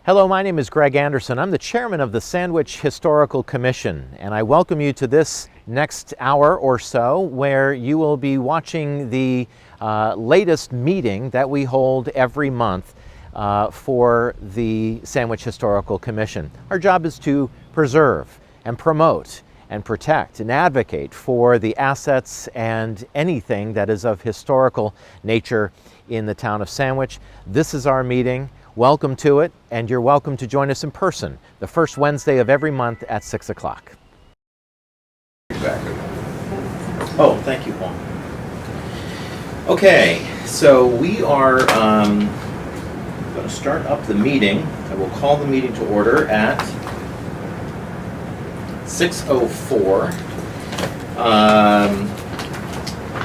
Hello, my name is Greg Anderson. I'm the chairman of the Sandwich Historical Commission, and I welcome you to this next hour or so where you will be watching the latest meeting that we hold every month for the Sandwich Historical Commission. Our job is to preserve and promote and protect and advocate for the assets and anything that is of historical nature in the town of Sandwich. This is our meeting. Welcome to it, and you're welcome to join us in person the first Wednesday of every month at 6 o'clock. Exactly. Oh, thank you, Paul. Okay, so we are going to start up the meeting. I will call the meeting to order at 6:04.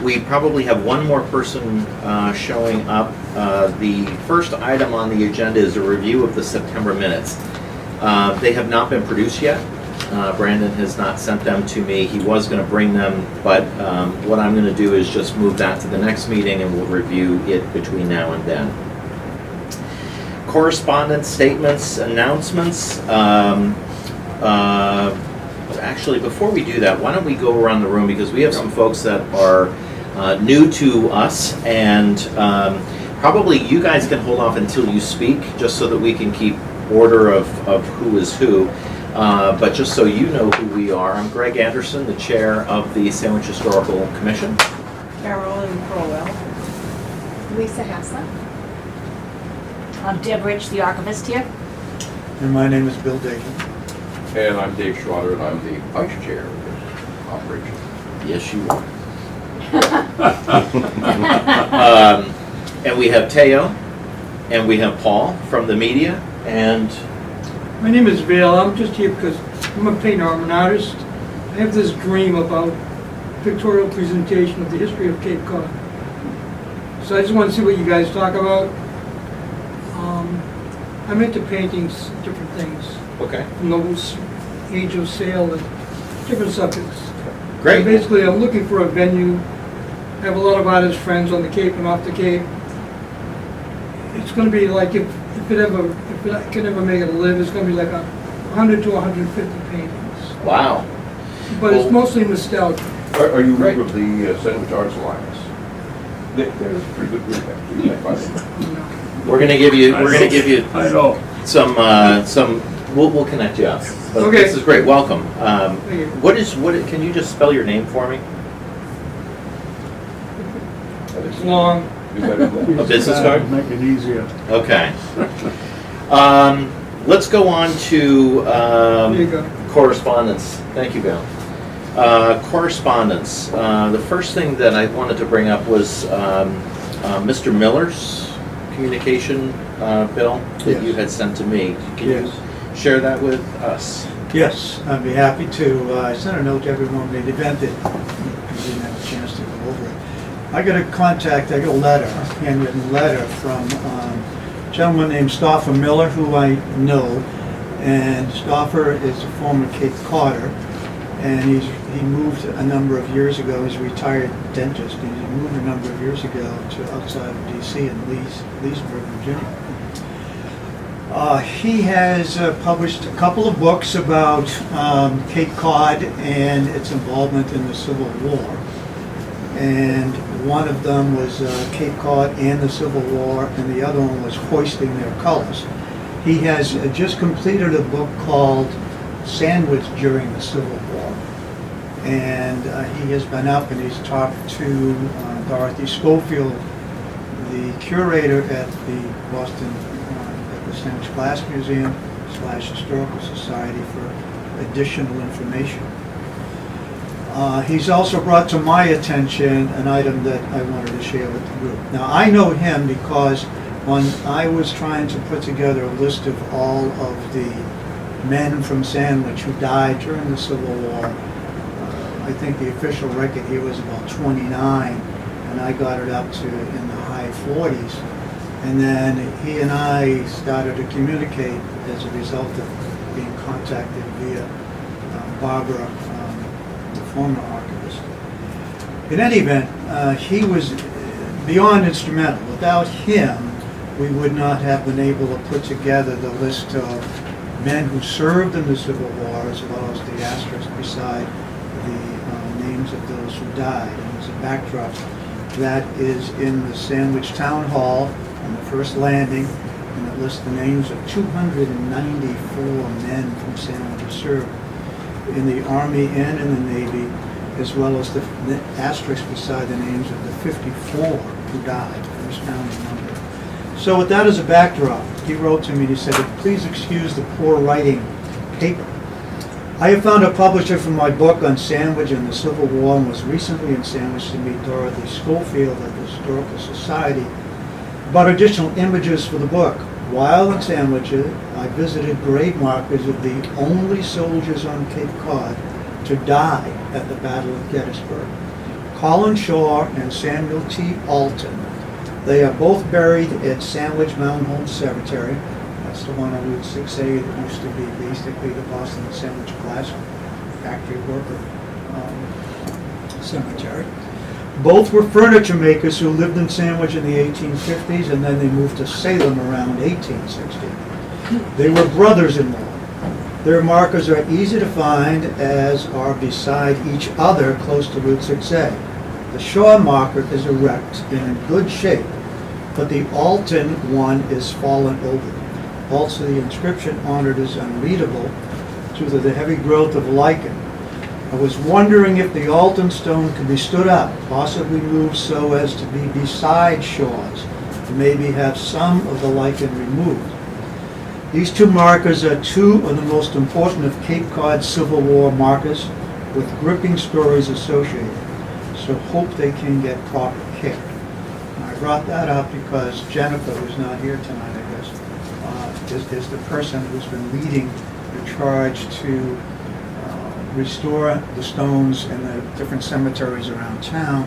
We probably have one more person showing up. The first item on the agenda is a review of the September minutes. They have not been produced yet. Brandon has not sent them to me. He was going to bring them, but what I'm going to do is just move that to the next meeting and we'll review it between now and then. Correspondence, statements, announcements. Actually, before we do that, why don't we go around the room, because we have some folks that are new to us, and probably you guys can hold off until you speak, just so that we can keep order of who is who. But just so you know who we are, I'm Greg Anderson, the chair of the Sandwich Historical Commission. Carolyn Crowell. Lisa Hassler. I'm Deb Rich, the archivist here. And my name is Bill Dakin. And I'm Dave Schwader, and I'm the vice chair of this operation. Yes, you are. And we have Teo, and we have Paul from the media, and My name is Vale. I'm just here because I'm a painter, I'm an artist. I have this dream about pictorial presentation of the history of Cape Cod. So I just want to see what you guys talk about. I'm into paintings, different things, okay, from the age of sail and different subjects. great. So basically, I'm looking for a venue. I have a lot of artist friends on the Cape and off the Cape. It's going to be like, if I can ever make it a live, it's going to be like 100 to 150 paintings. Wow. But Well- it's mostly nostalgia. Are you Great. with the Sandwich Arts Alliance? They're a pretty good group, actually. I find it. We're gonna give you. We're gonna give you I know. some. We'll connect you up. But Okay. This is great. Welcome. Thank you. Can you just spell your name for me? It's long. You better than A business card? Make it easier. Okay. Let's go on to There you go. correspondence. Thank you, Bill. Correspondence. The first thing that I wanted to bring up was Mr. Miller's communication, Bill, that Yes. you had sent to me. Can Yes. you share that with us? Yes, I'd be happy to. I sent a note to everyone at the event that I didn't have a chance to go over it. I got a letter, a handwritten letter from a gentleman named Stauffer Miller, who I know. And Stauffer is a former Cape Codder, and he moved a number of years ago. He's a retired dentist. He moved a number of years ago to outside of D.C. in Leesburg, Virginia. He has published a couple of books about Cape Cod and its involvement in the Civil War. And one of them was Cape Cod and the Civil War, and the other one was Hoisting Their Colors. He has just completed a book called Sandwich During the Civil War. And he has been up and he's talked to Dorothy Schofield, the curator at the Boston, at the Sandwich Glass Museum / Historical Society, for additional information. He's also brought to my attention an item that I wanted to share with the group. Now, I know him because when I was trying to put together a list of all of the men from Sandwich who died during the Civil War, I think the official record here was about 29, and I got it up to in the high 40s. And then he and I started to communicate as a result of being contacted via Barbara, the former archivist. In any event, he was beyond instrumental. Without him, we would not have been able to put together the list of men who served in the Civil War, as well as the asterisk beside the names of those who died. And there's a backdrop that is in the Sandwich Town Hall on the first landing, and it lists the names of 294 men from Sandwich who served in the Army and in the Navy, as well as the asterisk beside the names of the 54 who died, first founding number. So with that as a backdrop, he wrote to me and he said, please excuse the poor writing paper. I have found a publisher for my book on Sandwich and the Civil War and was recently in Sandwich to meet Dorothy Schofield at the Historical Society about additional images for the book. While in Sandwich, I visited grave markers of the only soldiers on Cape Cod to die at the Battle of Gettysburg, Colin Shaw and Samuel T. Alton. They are both buried at Sandwich Mound Home Cemetery. That's the one on Route 6A that used to be basically the Boston Sandwich Glass Factory Worker Cemetery. Both were furniture makers who lived in Sandwich in the 1850s, and then they moved to Salem around 1860. They were brothers-in-law. Their markers are easy to find, as are beside each other close to Route 6A. The Shaw marker is erect and in good shape, but the Alton one is fallen over. Also, the inscription on it is unreadable due to the heavy growth of lichen. I was wondering if the Alton stone could be stood up, possibly moved so as to be beside Shaw's, to maybe have some of the lichen removed. These two markers are two of the most important of Cape Cod Civil War markers with gripping stories associated. So hope they can get proper care. And I brought that up because Jennifer, who's not here tonight, I guess, is the person who's been leading the charge to restore the stones in the different cemeteries around town.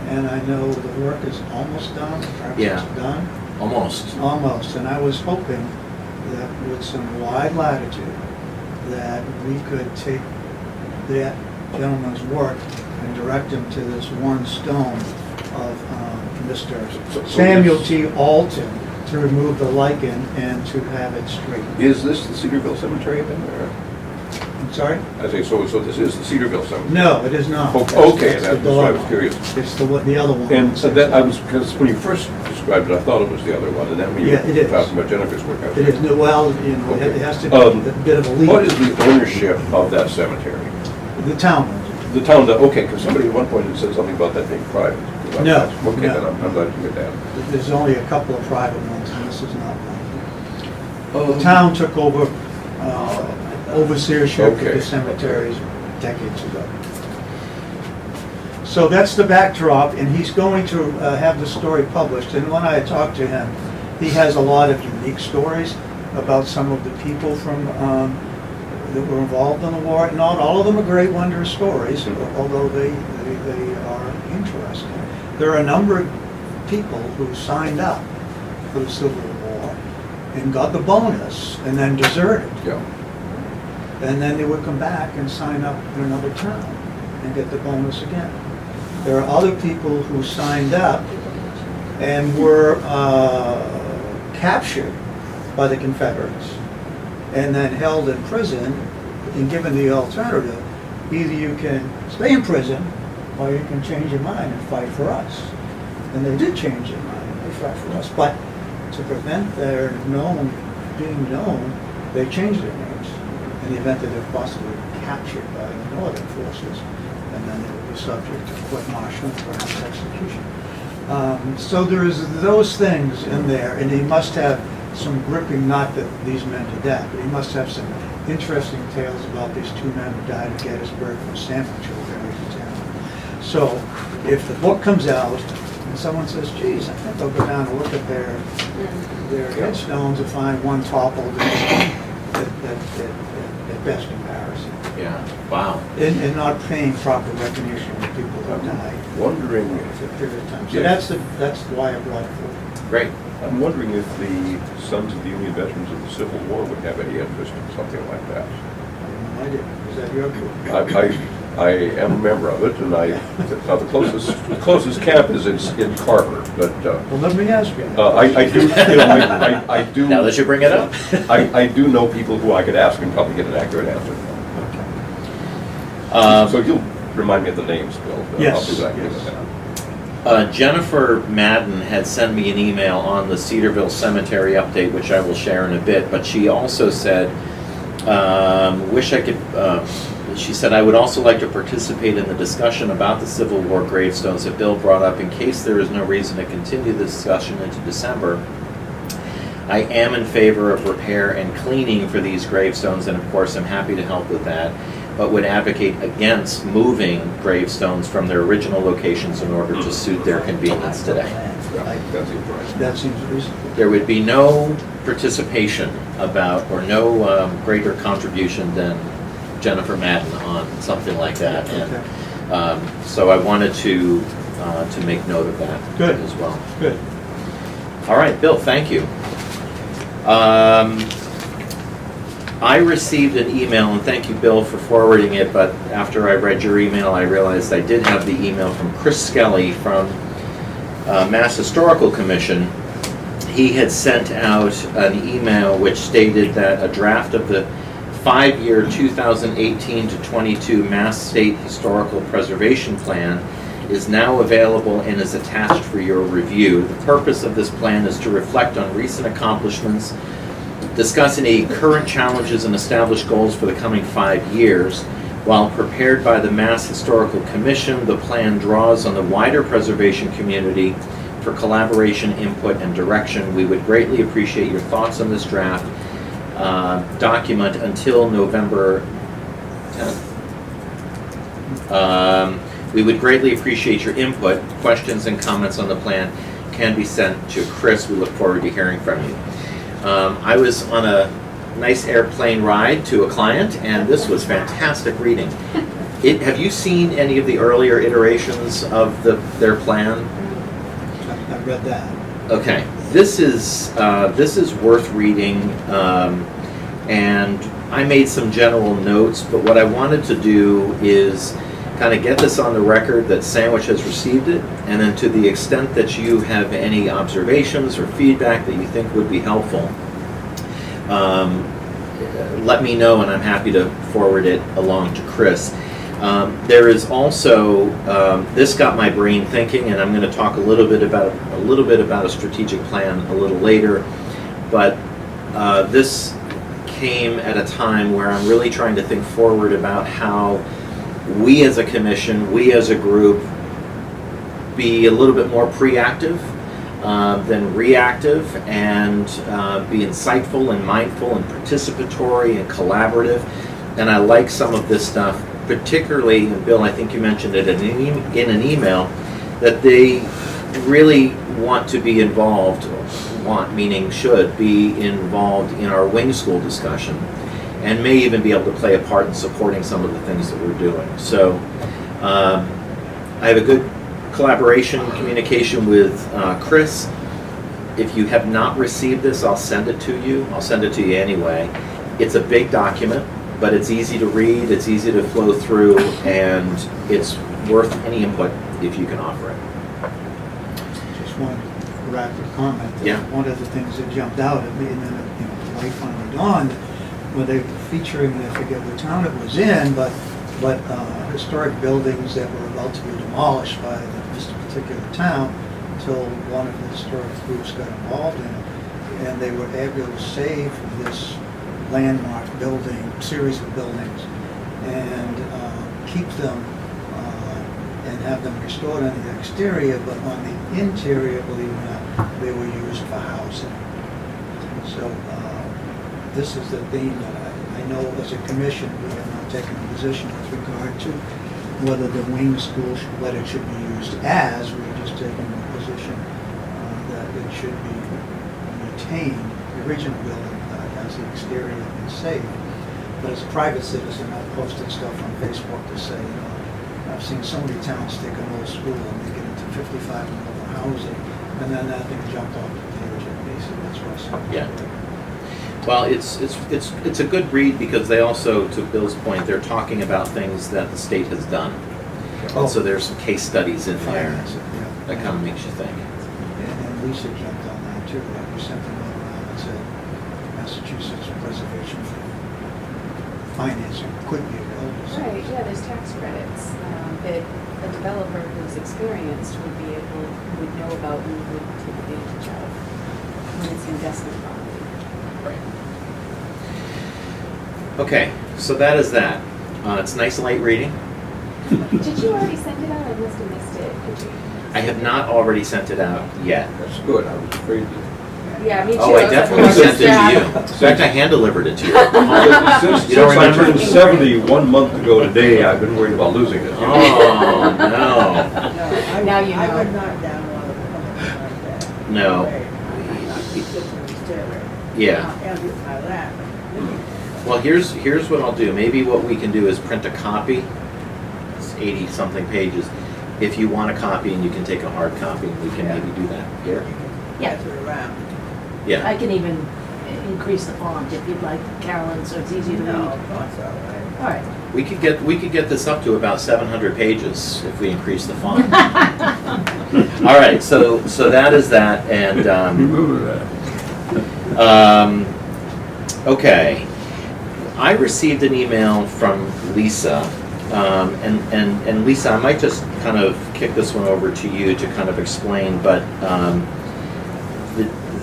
And I know the work is almost done, perhaps Yeah. it's done. Almost. Almost, and I was hoping that with some wide latitude, that we could take that gentleman's work and direct him to this one stone of Mr. Samuel T. Alton to remove the lichen and to have it straight. Is this the Cedarville Cemetery then, or? I'm sorry? I say, so this is the Cedarville Cemetery? No, it is not. Okay, That's that's the why I was dog. curious. It's the other one. And so that, because when you first described it, I thought it was the other one, and then when you Yeah, it were is. talking about Jennifer's work out It there. is, well, you know, Okay. it has to be Um, a bit of a leap. What is the ownership of that cemetery? The town owns it. The town, okay, because somebody at one point had said something about that being private. No, Okay, no. then I'm glad to hear that. There's only a couple of private ones, and this is not one. Um, The town took over overseership of Okay. the cemeteries decades ago. So that's the backdrop, and he's going to have the story published. And when I talked to him, he has a lot of unique stories about some of the people from that were involved in the war. Not all of them are great wondrous stories, although they are interesting. There are a number of people who signed up for the Civil War and got the bonus and then deserted. Yeah. And then they would come back and sign up in another town and get the bonus again. There are other people who signed up and were captured by the Confederates and then held in prison and given the alternative. Either you can stay in prison or you can change your mind and fight for us. And they did change their mind and they fought for us. But to prevent their being known, they changed their names in the event that they're possibly captured by the Northern forces, and then they would be subject to court-martial and perhaps execution. So there's those things in there, and he must have some gripping, not that these men did that, but he must have some interesting tales about these two men who died at Gettysburg from Sandwich who were buried in town. So if the book comes out and someone says, geez, I think I'll go down and look at their headstones and find one toppled at best embarrassing. Yeah. Wow. And not paying proper recognition of people who died Wondering, for a period of time. So Yeah. that's why I brought it forward. Great. I'm wondering if the Sons of the Union Veterans of the Civil War would have any interest in something like that. I have no idea. Is that your group? I am a member of it, and now the closest camp is in Carver, but Well, let me ask you. I do, you know, I do. Now that you bring it up. I do know people who I could ask and probably get an accurate answer. So you'll remind me of the names, Bill. Yes, I'll do that. yes. Jennifer Madden had sent me an email on the Cedarville Cemetery update, which I will share in a bit, but she also said, wish I could, she said, I would also like to participate in the discussion about the Civil War gravestones that Bill brought up in case there is no reason to continue the discussion into December. I am in favor of repair and cleaning for these gravestones, and of course I'm happy to help with that, but would advocate against moving gravestones from their original locations in order to suit their convenience today. That seems right. That seems reasonable. There would be no participation about, or no greater contribution than Jennifer Madden on something like that. And so I wanted to make note of that Good. as well. Good. All right, Bill, thank you. I received an email, and thank you, Bill, for forwarding it, but after I read your email, I realized I did have the email from Chris Skelly from Mass Historical Commission. He had sent out an email which stated that a draft of the 5-year 2018 to 22 Mass State Historical Preservation Plan is now available and is attached for your review. The purpose of this plan is to reflect on recent accomplishments, discuss any current challenges and establish goals for the coming 5 years. While prepared by the Mass Historical Commission, the plan draws on the wider preservation community for collaboration, input, and direction. We would greatly appreciate your thoughts on this draft document until November 10th. We would greatly appreciate your input. Questions and comments on the plan can be sent to Chris. We look forward to hearing from you. I was on a nice airplane ride to a client, and this was fantastic reading. Have you seen any of the earlier iterations of their plan? I read that. Okay, this is worth reading, and I made some general notes, but what I wanted to do is kind of get this on the record that Sandwich has received it, and then to the extent that you have any observations or feedback that you think would be helpful, let me know, and I'm happy to forward it along to Chris. There is also, this got my brain thinking, and I'm going to talk a little bit about a strategic plan a little later, but this came at a time where I'm really trying to think forward about how we as a commission, we as a group, be a little bit more proactive than reactive, and be insightful and mindful and participatory and collaborative. And I like some of this stuff, particularly, and Bill, I think you mentioned it in an email, that they really want to be involved, meaning should be involved in our wing school discussion, and may even be able to play a part in supporting some of the things that we're doing. So I have a good collaboration, communication with Chris. If you have not received this, I'll send it to you. I'll send it to you anyway. It's a big document, but it's easy to read, it's easy to flow through, and it's worth any input if you can offer it. Just one rapid comment. Yeah. One of the things that jumped out at me, and then the light finally dawned, when they were featuring, I forget what town it was in, but historic buildings that were about to be demolished by this particular town until one of the historic groups got involved in it, and they were able to save this landmark building, series of buildings, and keep them and have them restored on the exterior, but on the interior, believe it or not, they were used for housing. So this is the theme that I know as a commission we have not taken a position with regard to whether the wing school, what it should be used as. We're just taking a position that it should be retained, the original building as the exterior and safe. But as a private citizen, I've posted stuff on Facebook to say, I've seen so many towns take an old school and make it into 55 and over housing, and then that thing jumped off the page at me, so that's what I said. Yeah. Well, it's a good read because they also, to Bill's point, they're talking about things that the state has done. Oh. So there's some case studies in there Finance it, yeah. that kind of makes you think. And Lisa jumped on that too, we sent a note around that said Massachusetts Preservation Financing could be available. So- Right, yeah, there's tax credits that a developer who's experienced would know about and would take advantage of when it's investment property. Right. Okay, so that is that. It's nice light reading. Did you already send it out? I must have missed it. Did you? I have not already sent it out yet. That's good, I was afraid that. Yeah, me too. Oh, I definitely was sent it like, to you. In fact, I hand delivered it to you. Since You don't I remember? turned 70 1 month ago today, I've been worried about losing it. Oh, no. Now you I know. would not download something like that. No. I'm not consistent with steroids. Yeah. And with my lap. Well, here's what I'll do. Maybe what we can do is print a copy. It's 80-something pages. If you want a copy and you can take a hard copy, we can maybe do that here. Yeah. Pass it around. Yeah. I can even increase the font if you'd like, Carolyn, so it's easy to read. No, that's all right. All right. We could get this up to about 700 pages if we increase the font. All right, so that is that, and okay. I received an email from Lisa, and Lisa, I might just kind of kick this one over to you to kind of explain, but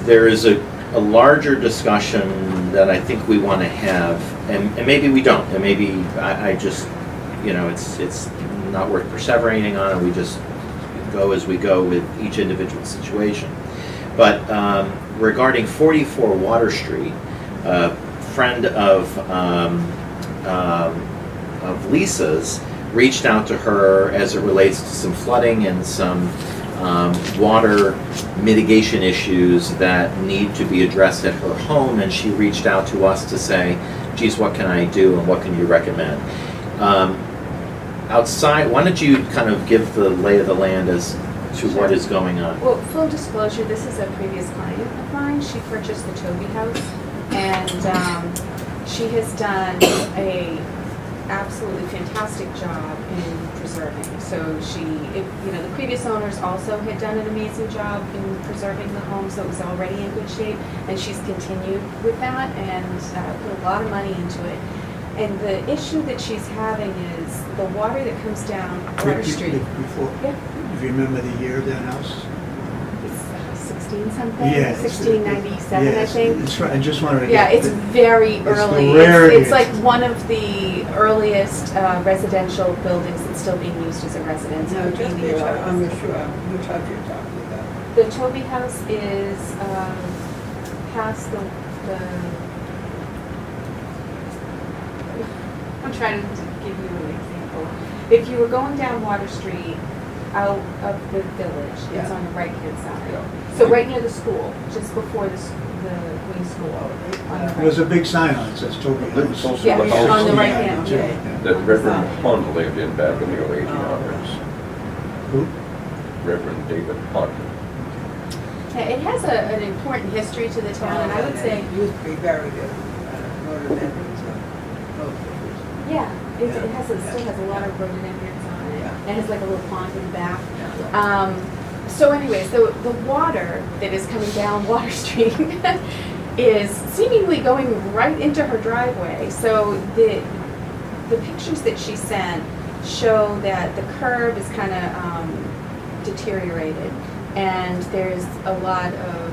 there is a larger discussion that I think we want to have, and maybe we don't, and maybe I just, it's not worth perseverating on, and we just go as we go with each individual situation. But regarding 44 Water Street, a friend of Lisa's reached out to her as it relates to some flooding and some water mitigation issues that need to be addressed at her home, and she reached out to us to say, geez, what can I do and what can you recommend? Outside, why don't you kind of give the lay of the land as to what is going on? Well, full disclosure, this is a previous client of mine. She purchased the Toby House, and she has done a absolutely fantastic job in preserving. So the previous owners also had done an amazing job in preserving the home, so it was already in good shape, and she's continued with that and put a lot of money into it. And the issue that she's having is the water that comes down Water Street. Before, Yeah. if you remember the year of that house? It's 16 something, Yeah, 1697, I yes, think. that's right, I just wanted to Yeah, get. it's very the early. rarity. It's like one of the earliest residential buildings that's still being used as a residence. It No, would be just the be sure, earliest. I'm sure which house you're talking about. The Toby House is past the. I'm trying to give you an example. If you were going down Water Street out of the village, it's Yeah. on the right-hand side. Yeah. So right near the school, just before the wing school. On the There's a right. big sign on it, says Toby It's House. also Yeah, the on house the right hand, Yeah. yeah. that Reverend Hunt lived in back in the early 1800s. Who? Reverend David Hunt. Yeah, it has an important history to the town, and I would say, It used to be very good. Rhododendrons, most of yeah, it Yeah. still has a lot of rhododendrons on it. Yeah. It has like a little pond in the back. it. So anyways, the water that is coming down Water Street is seemingly going right into her driveway. So the pictures that she sent show that the curb is kind of deteriorated, and there's a lot of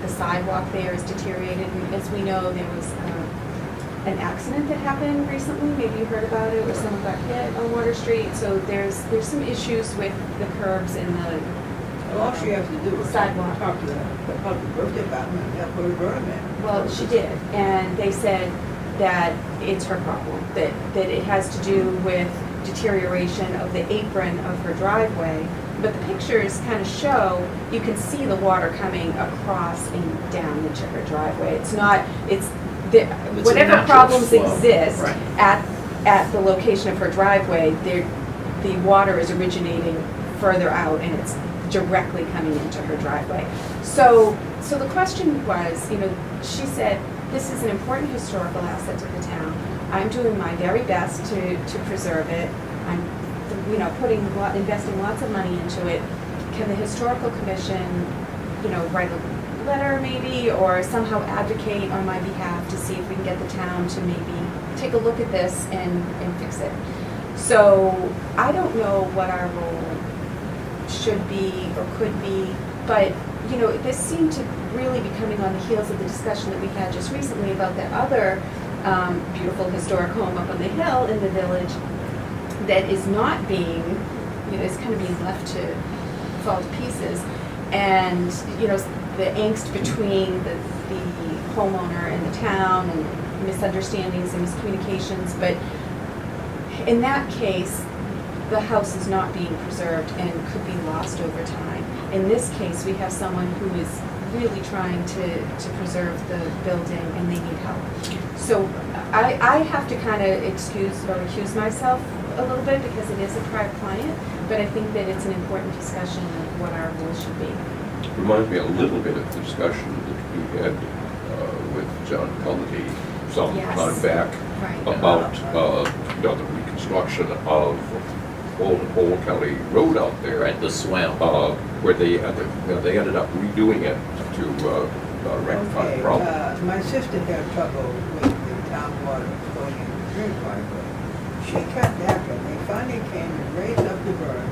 the sidewalk there is deteriorated. And as we know, there was an accident that happened recently. Maybe you heard about it, where someone got hit on Water Street. So there's some issues with the curbs and the All she has to do is sidewalk. talk to the public works department, and they'll put a berm in. Well, she did, and they said that it's her problem, that it has to do with deterioration of the apron of her driveway. But the pictures kind of show, you can see the water coming across and down into her driveway. It's not, a whatever natural problems flow. exist Right. at the location of her driveway, the water is originating further out, and it's directly coming into her driveway. So the question was, she said, this is an important historical asset to the town. I'm doing my very best to preserve it. I'm, investing lots of money into it. Can the historical commission, write a letter maybe, or somehow advocate on my behalf to see if we can get the town to maybe take a look at this and fix it? So I don't know what our role should be or could be, but this seemed to really be coming on the heels of the discussion that we had just recently about that other beautiful historic home up on the hill in the village that is not being, is kind of being left to fall to pieces. And, the angst between the homeowner and the town and misunderstandings and miscommunications. But in that case, the house is not being preserved and could be lost over time. In this case, we have someone who is really trying to preserve the building and they need help. So I have to kind of excuse or recuse myself a little bit because it is a private client, but I think that it's an important discussion of what our role should be. Reminds me a little bit of the discussion that we had with John Cullity some Yes. time back Right. about the reconstruction of Old County Road out there. Right, the swale. Where they had they ended up redoing it to rectify the Okay, problem. my sister had trouble with the town water going in the drain pipe. She cut back and they finally came and raised up the berm.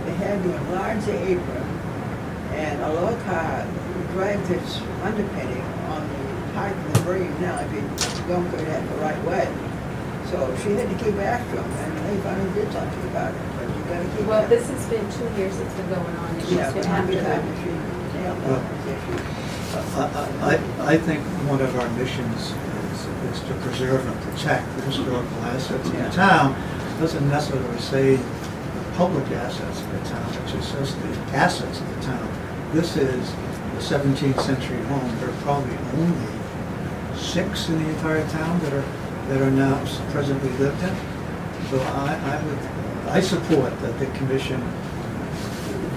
They had to enlarge the apron and a low car dragged its underpinning on the height of the beam now if you don't go that the right way. So she had to keep after them and they finally did something about it. But you gotta keep Well, after this has been 2 years it's been going on and she's Yeah, been but how after many them. times has she nailed Well, that issue? I think one of our missions is to preserve and protect the historical assets of the town. Doesn't necessarily say the public assets of the town, it just says the assets of the town. This is the 17th century home. There are probably only 6 in the entire town that are now presently lived in. So I support that the commission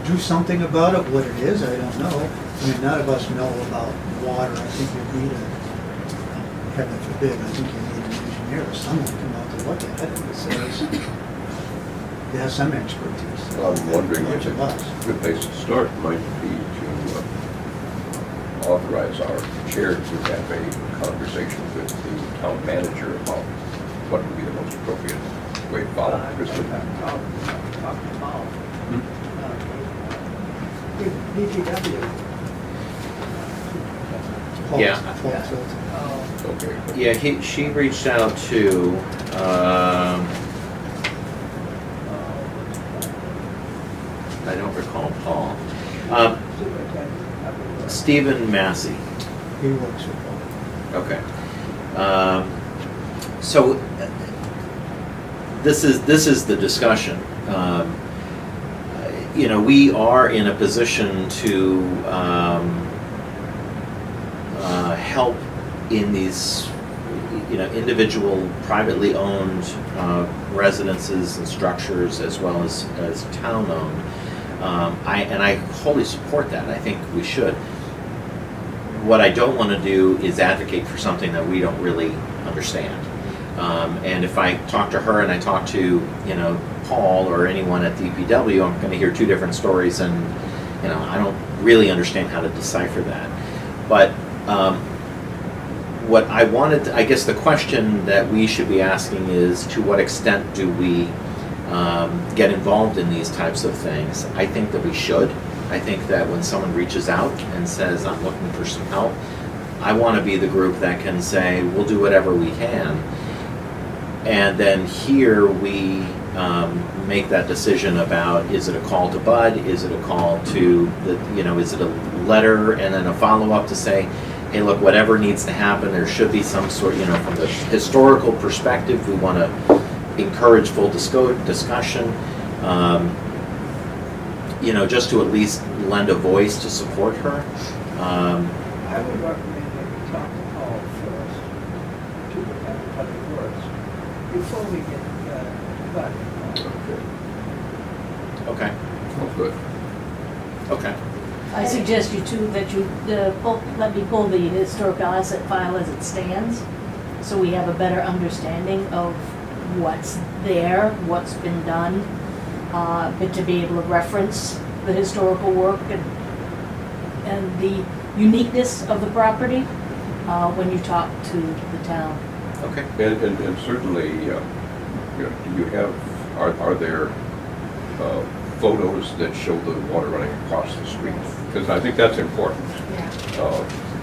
do something about it. What it is, I don't know. I mean, none of us know about water. I think you need heaven forbid, I think you need an engineer or someone to come out to look at it and says, they have some expertise. I'm wondering Much if of us. a good place to start might be to authorize our chair to have a conversation with the town manager about what would be the most appropriate way to follow this. Talk to Paul. DPW. Yeah. Paul Tilton. Oh, Okay. Yeah, she reached out to, I don't recall Paul, superintendent. Stephen Massey. He works with Paul. Okay. So this is the discussion. We are in a position to help in these, individual privately owned residences and structures as well as town owned. I wholly support that. I think we should. What I don't want to do is advocate for something that we don't really understand. And if I talk to her and I talk to, Paul or anyone at DPW, I'm going to hear 2 different stories, and I don't really understand how to decipher that. But what I wanted, I guess the question that we should be asking is, to what extent do we get involved in these types of things? I think that we should. I think that when someone reaches out and says, I'm looking for some help, I want to be the group that can say, we'll do whatever we can. And then here we make that decision about, is it a call to Bud? Is it a call to, is it a letter and then a follow-up to say, hey, look, whatever needs to happen, there should be some sort, from the historical perspective, we want to encourage full discussion. Just to at least lend a voice to support her. I would recommend that we talk to Paul first, to the Public Works, before we get, but. Okay. Okay. Oh, good. Okay. I suggest that you let me pull the historical asset file as it stands, so we have a better understanding of what's there, what's been done, but to be able to reference the historical work and the uniqueness of the property when you talk to the town. Okay. And certainly, you know, do you have, are there photos that show the water running across the street? Because I think that's important. Yeah.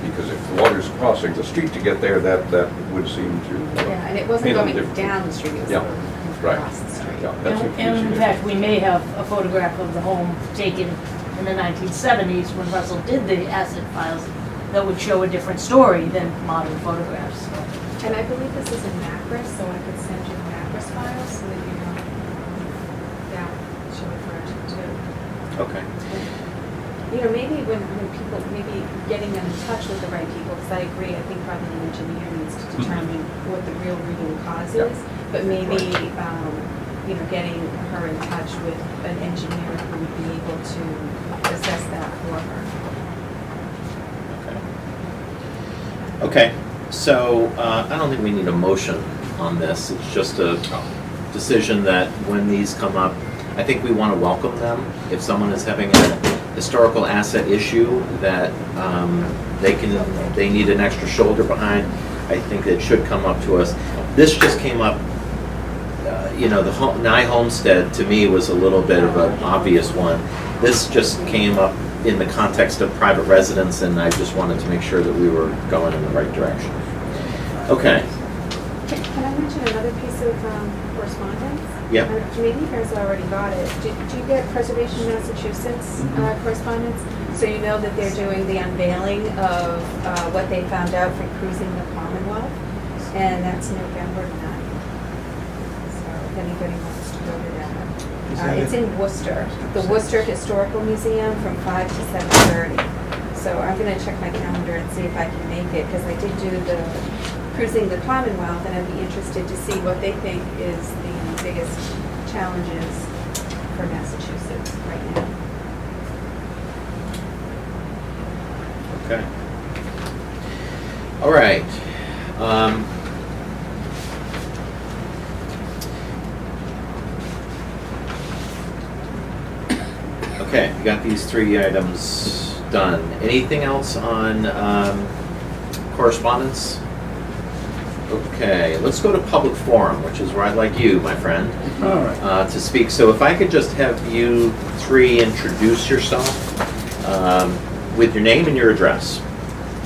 Because if the water's crossing the street to get there, that would seem to. Yeah, and it wasn't paint a going difference. down the street, it was Yeah, going right. across the street. Yeah, that's And in confusing. fact, we may have a photograph of the home taken in the 1970s when Russell did the asset files that would show a different story than modern photographs. So, And I believe this is in Macris, so I could send you the Macris file so that you know that she referred to too. Okay. You know, maybe when people, maybe getting them in touch with the right people, because I agree, I think probably an engineer needs to determine what the real root cause Yeah. is, but maybe, you know, getting her in touch with an engineer who would be able to assess that for her. Okay, so I don't think we need a motion on this. It's just a decision that when these come up, I think we want to welcome them. If someone is having a historical asset issue that they need an extra shoulder behind, I think it should come up to us. This just came up, you know, the Nye Homestead to me was a little bit of an obvious one. This just came up in the context of private residence, and I just wanted to make sure that we were going in the right direction. Okay. Can I mention another piece of correspondence? Yeah. Maybe you guys already got it. Do you get Preservation Massachusetts correspondence? So you know that they're doing the unveiling of what they found out from cruising the Commonwealth, and that's November 9th. So if anybody wants to go to that. It's in Worcester, the Worcester Historical Museum from 5 to 7:30. So I'm going to check my calendar and see if I can make it, because I did do the cruising the Commonwealth, and I'd be interested to see what they think is the biggest challenges for Massachusetts right now. Okay. All right. Okay, we got these three items done. Anything else on correspondence? Okay, let's go to public forum, which is where I'd like you, my friend, All right. to speak. So if I could just have you three introduce yourself with your name and your address.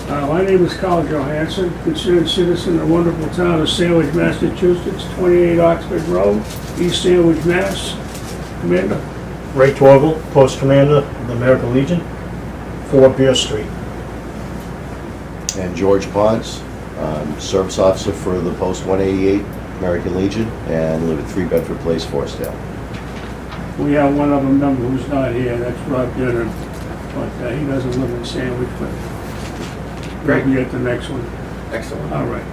My name is Carl Johansson, concerned citizen of the wonderful town of Sandwich, Massachusetts, 28 Oxford Road, East Sandwich, Mass. Commander. Ray Torval, Post Commander of the American Legion, 4 Beer Street. And George Potts, Service Officer for the Post 188 American Legion, and live at 3 Bedford Place, Forestdale. We have one other member who's not here, that's Rob Dinner, but he doesn't live in Sandwich, but Great. we'll be at the next one. Excellent. All right.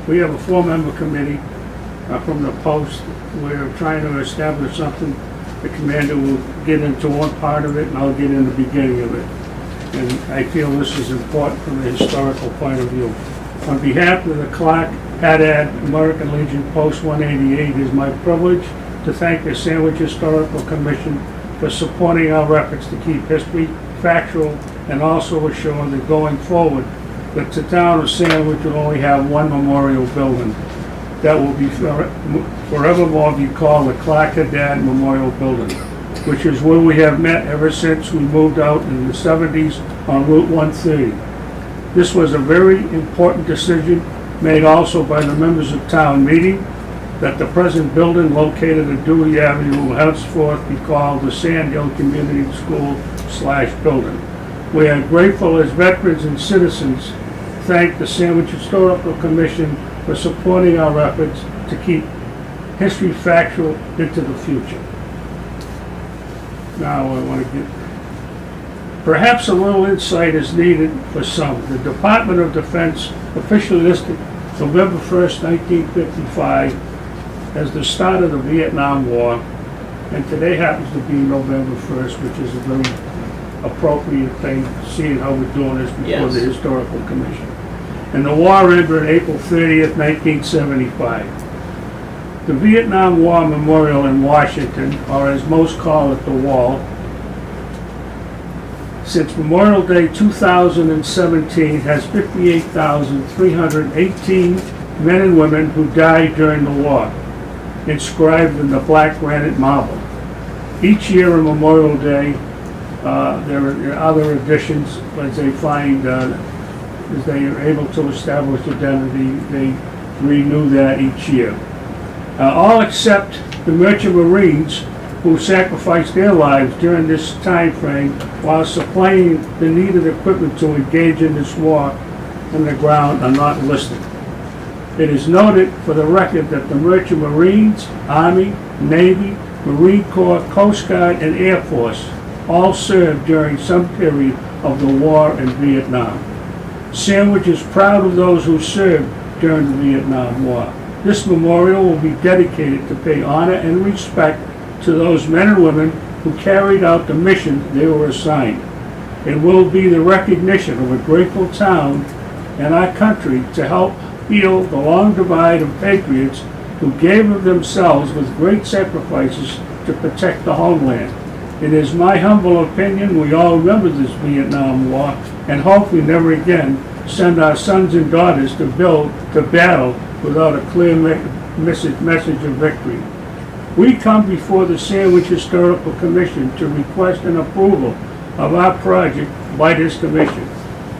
We have a 4-member committee from the Post. We're trying to establish something. The commander will get into one part of it, and I'll get in the beginning of it. And I feel this is important from a historical point of view. On behalf of the Clark Haddad American Legion Post 188, it is my privilege to thank the Sandwich Historical Commission for supporting our efforts to keep history factual, and also assure that going forward, that the town of Sandwich will only have one memorial building that will be forevermore be called the Clark Haddad Memorial Building, which is where we have met ever since we moved out in the 70s on Route 130. This was a very important decision made also by the members of town meeting, that the present building located at Dewey Avenue will henceforth be called the Sand Hill Community School/building. We are grateful as veterans and citizens thank the Sandwich Historical Commission for supporting our efforts to keep history factual into the future. Now I want to get, perhaps a little insight is needed for some. The Department of Defense officially listed November 1st, 1955 as the start of the Vietnam War And today happens to be November 1st, which is a very appropriate thing, seeing how we're doing this before Yes. the Historical Commission. And the war ended on April 30th, 1975. The Vietnam War Memorial in Washington, or as most call it, the Wall, since Memorial Day 2017 has 58,318 men and women who died during the war, inscribed in the black granite marble. Each year on Memorial Day, there are other additions as they find, as they are able to establish identity, they renew that each year. All except the Merchant Marines who sacrificed their lives during this time frame while supplying the needed equipment to engage in this war on the ground are not listed. It is noted for the record that the Merchant Marines, Army, Navy, Marine Corps, Coast Guard, and Air Force all served during some period of the war in Vietnam. Sandwich is proud of those who served during the Vietnam War. This memorial will be dedicated to pay honor and respect to those men and women who carried out the mission they were assigned. It will be the recognition of a grateful town and our country to help heal the long divide of patriots who gave of themselves with great sacrifices to protect the homeland. It is my humble opinion we all remember this Vietnam War and hope we never again send our sons and daughters to battle without a clear message of victory. We come before the Sandwich Historical Commission to request an approval of our project by this commission.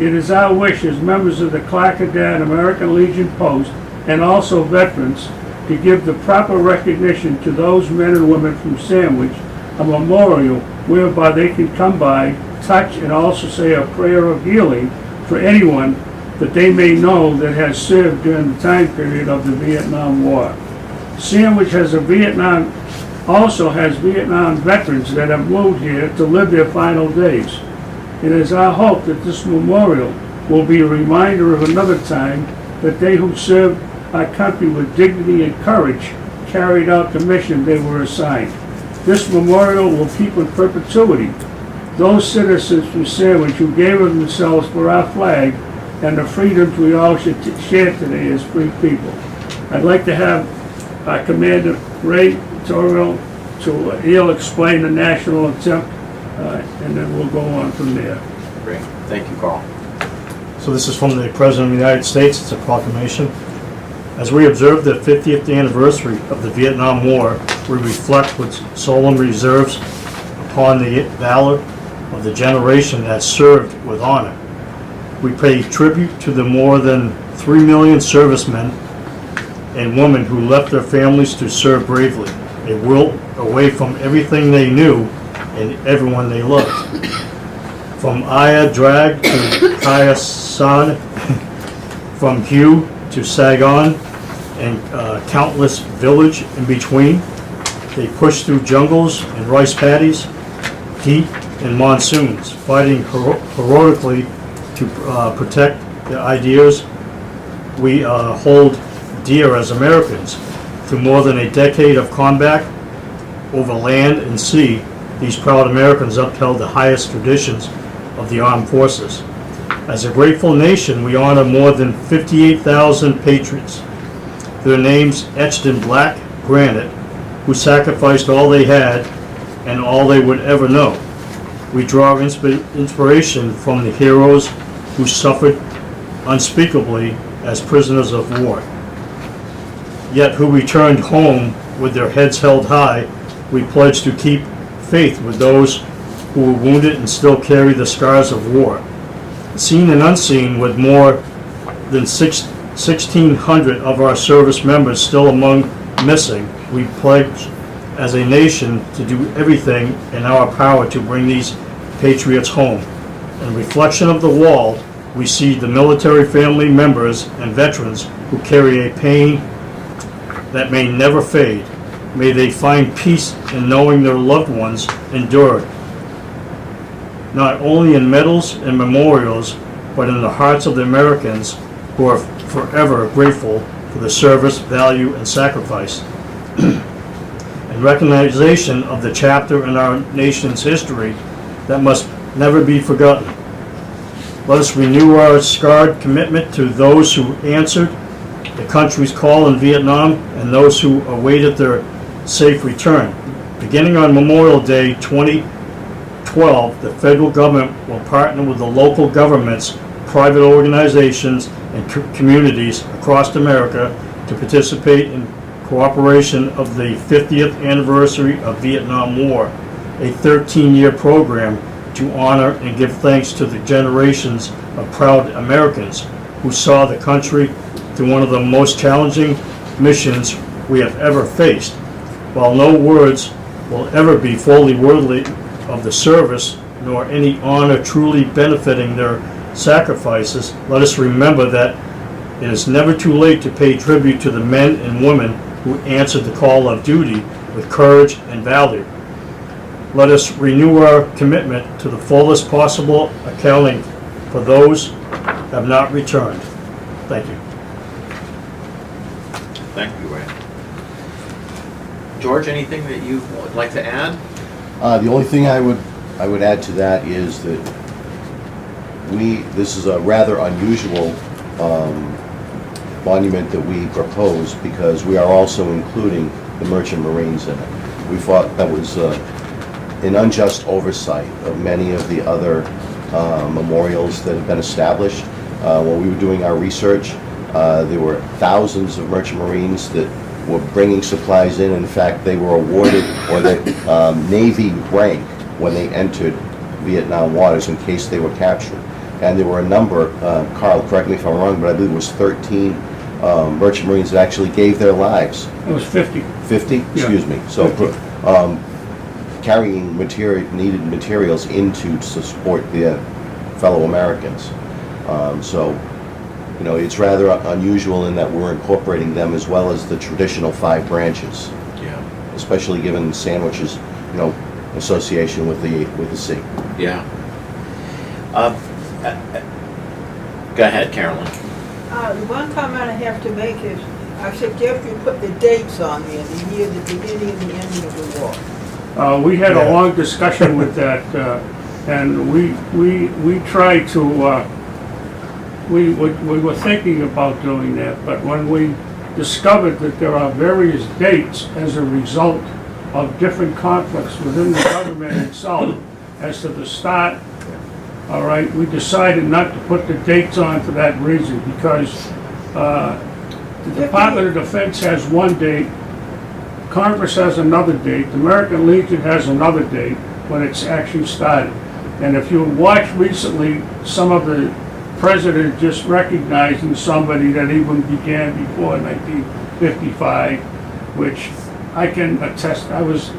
It is our wish as members of the Clackadat American Legion Post and also veterans to give the proper recognition to those men and women from Sandwich, a memorial whereby they can come by, touch, and also say a prayer of healing for anyone that they may know that has served during the time period of the Vietnam War. Sandwich also has Vietnam veterans that have moved here to live their final days. It is our hope that this memorial will be a reminder of another time that they who served our country with dignity and courage carried out the mission they were assigned. This memorial will keep in perpetuity those citizens from Sandwich who gave of themselves for our flag and the freedoms we all should share today as free people. I'd like to have Commander Ray Torrell he'll explain the national attempt, and then we'll go on from there. Great. Thank you, Carl. So this is from the President of the United States. It's a proclamation. As we observe the 50th anniversary of the Vietnam War, we reflect with solemn reserves upon the valor of the generation that served with honor. We pay tribute to the more than 3 million servicemen and women who left their families to serve bravely, a world away from everything they knew and everyone they loved. From Aya Drag to Kaya San, from Hue to Saigon, and countless village in between, they pushed through jungles and rice paddies, heat and monsoons, fighting heroically to protect the ideas we hold dear as Americans. Through more than a decade of combat over land and sea, these proud Americans upheld the highest traditions of the armed forces. As a grateful nation, we honor more than 58,000 patriots, their names etched in black granite, who sacrificed all they had and all they would ever know. We draw inspiration from the heroes who suffered unspeakably as prisoners of war, yet who returned home with their heads held high. We pledge to keep faith with those who were wounded and still carry the scars of war. Seen and unseen, with more than 1,600 of our service members still among missing, we pledge as a nation to do everything in our power to bring these patriots home. In reflection of the wall, we see the military family members and veterans who carry a pain that may never fade. May they find peace in knowing their loved ones endured, not only in medals and memorials, but in the hearts of the Americans who are forever grateful for the service, value, and sacrifice. And recognition of the chapter in our nation's history that must never be forgotten. Let us renew our scarred commitment to those who answered the country's call in Vietnam and those who awaited their safe return. Beginning on Memorial Day 2012, the federal government will partner with the local governments, private organizations, and communities across America to participate in cooperation of the 50th anniversary of Vietnam War, a 13-year program to honor and give thanks to the generations of proud Americans who saw the country through one of the most challenging missions we have ever faced. While no words will ever be fully worthy of the service, nor any honor truly benefiting their sacrifices, let us remember that it is never too late to pay tribute to the men and women who answered the call of duty with courage and valor. Let us renew our commitment to the fullest possible accounting for those who have not returned. Thank you. Thank you, Ray. George, anything that you would like to add? The only thing I would add to that is that this is a rather unusual monument that we propose because we are also including the Merchant Marines in it. We thought that was an unjust oversight of many of the other memorials that have been established. When we were doing our research, there were thousands of Merchant Marines that were bringing supplies in. In fact, they were awarded or the Navy rank when they entered Vietnam waters in case they were captured. And there were a number, Carl, correct me if I'm wrong, but I believe it was 13 Merchant Marines that actually gave their lives. It was 50. 50? Yeah. Excuse me. So, carrying needed materials to support their fellow Americans. It's rather unusual in that we're incorporating them as well as the traditional 5 branches. Yeah. Especially given Sandwich's, association with the sea. Yeah. Go ahead, Carolyn. The one comment I have to make is, I suggest you put the dates on there, the year, the beginning and the ending of the war. We had a long discussion with that, and we tried to, we were thinking about doing that, but when we discovered that there are various dates as a result of different conflicts within the government itself as to the start, all right, we decided not to put the dates on for that reason, because the Department of Defense has one date, Congress has another date, the American Legion has another date when it's actually started. And if you watch recently, some of the president just recognizing somebody that even began before 1955, which I can attest. I was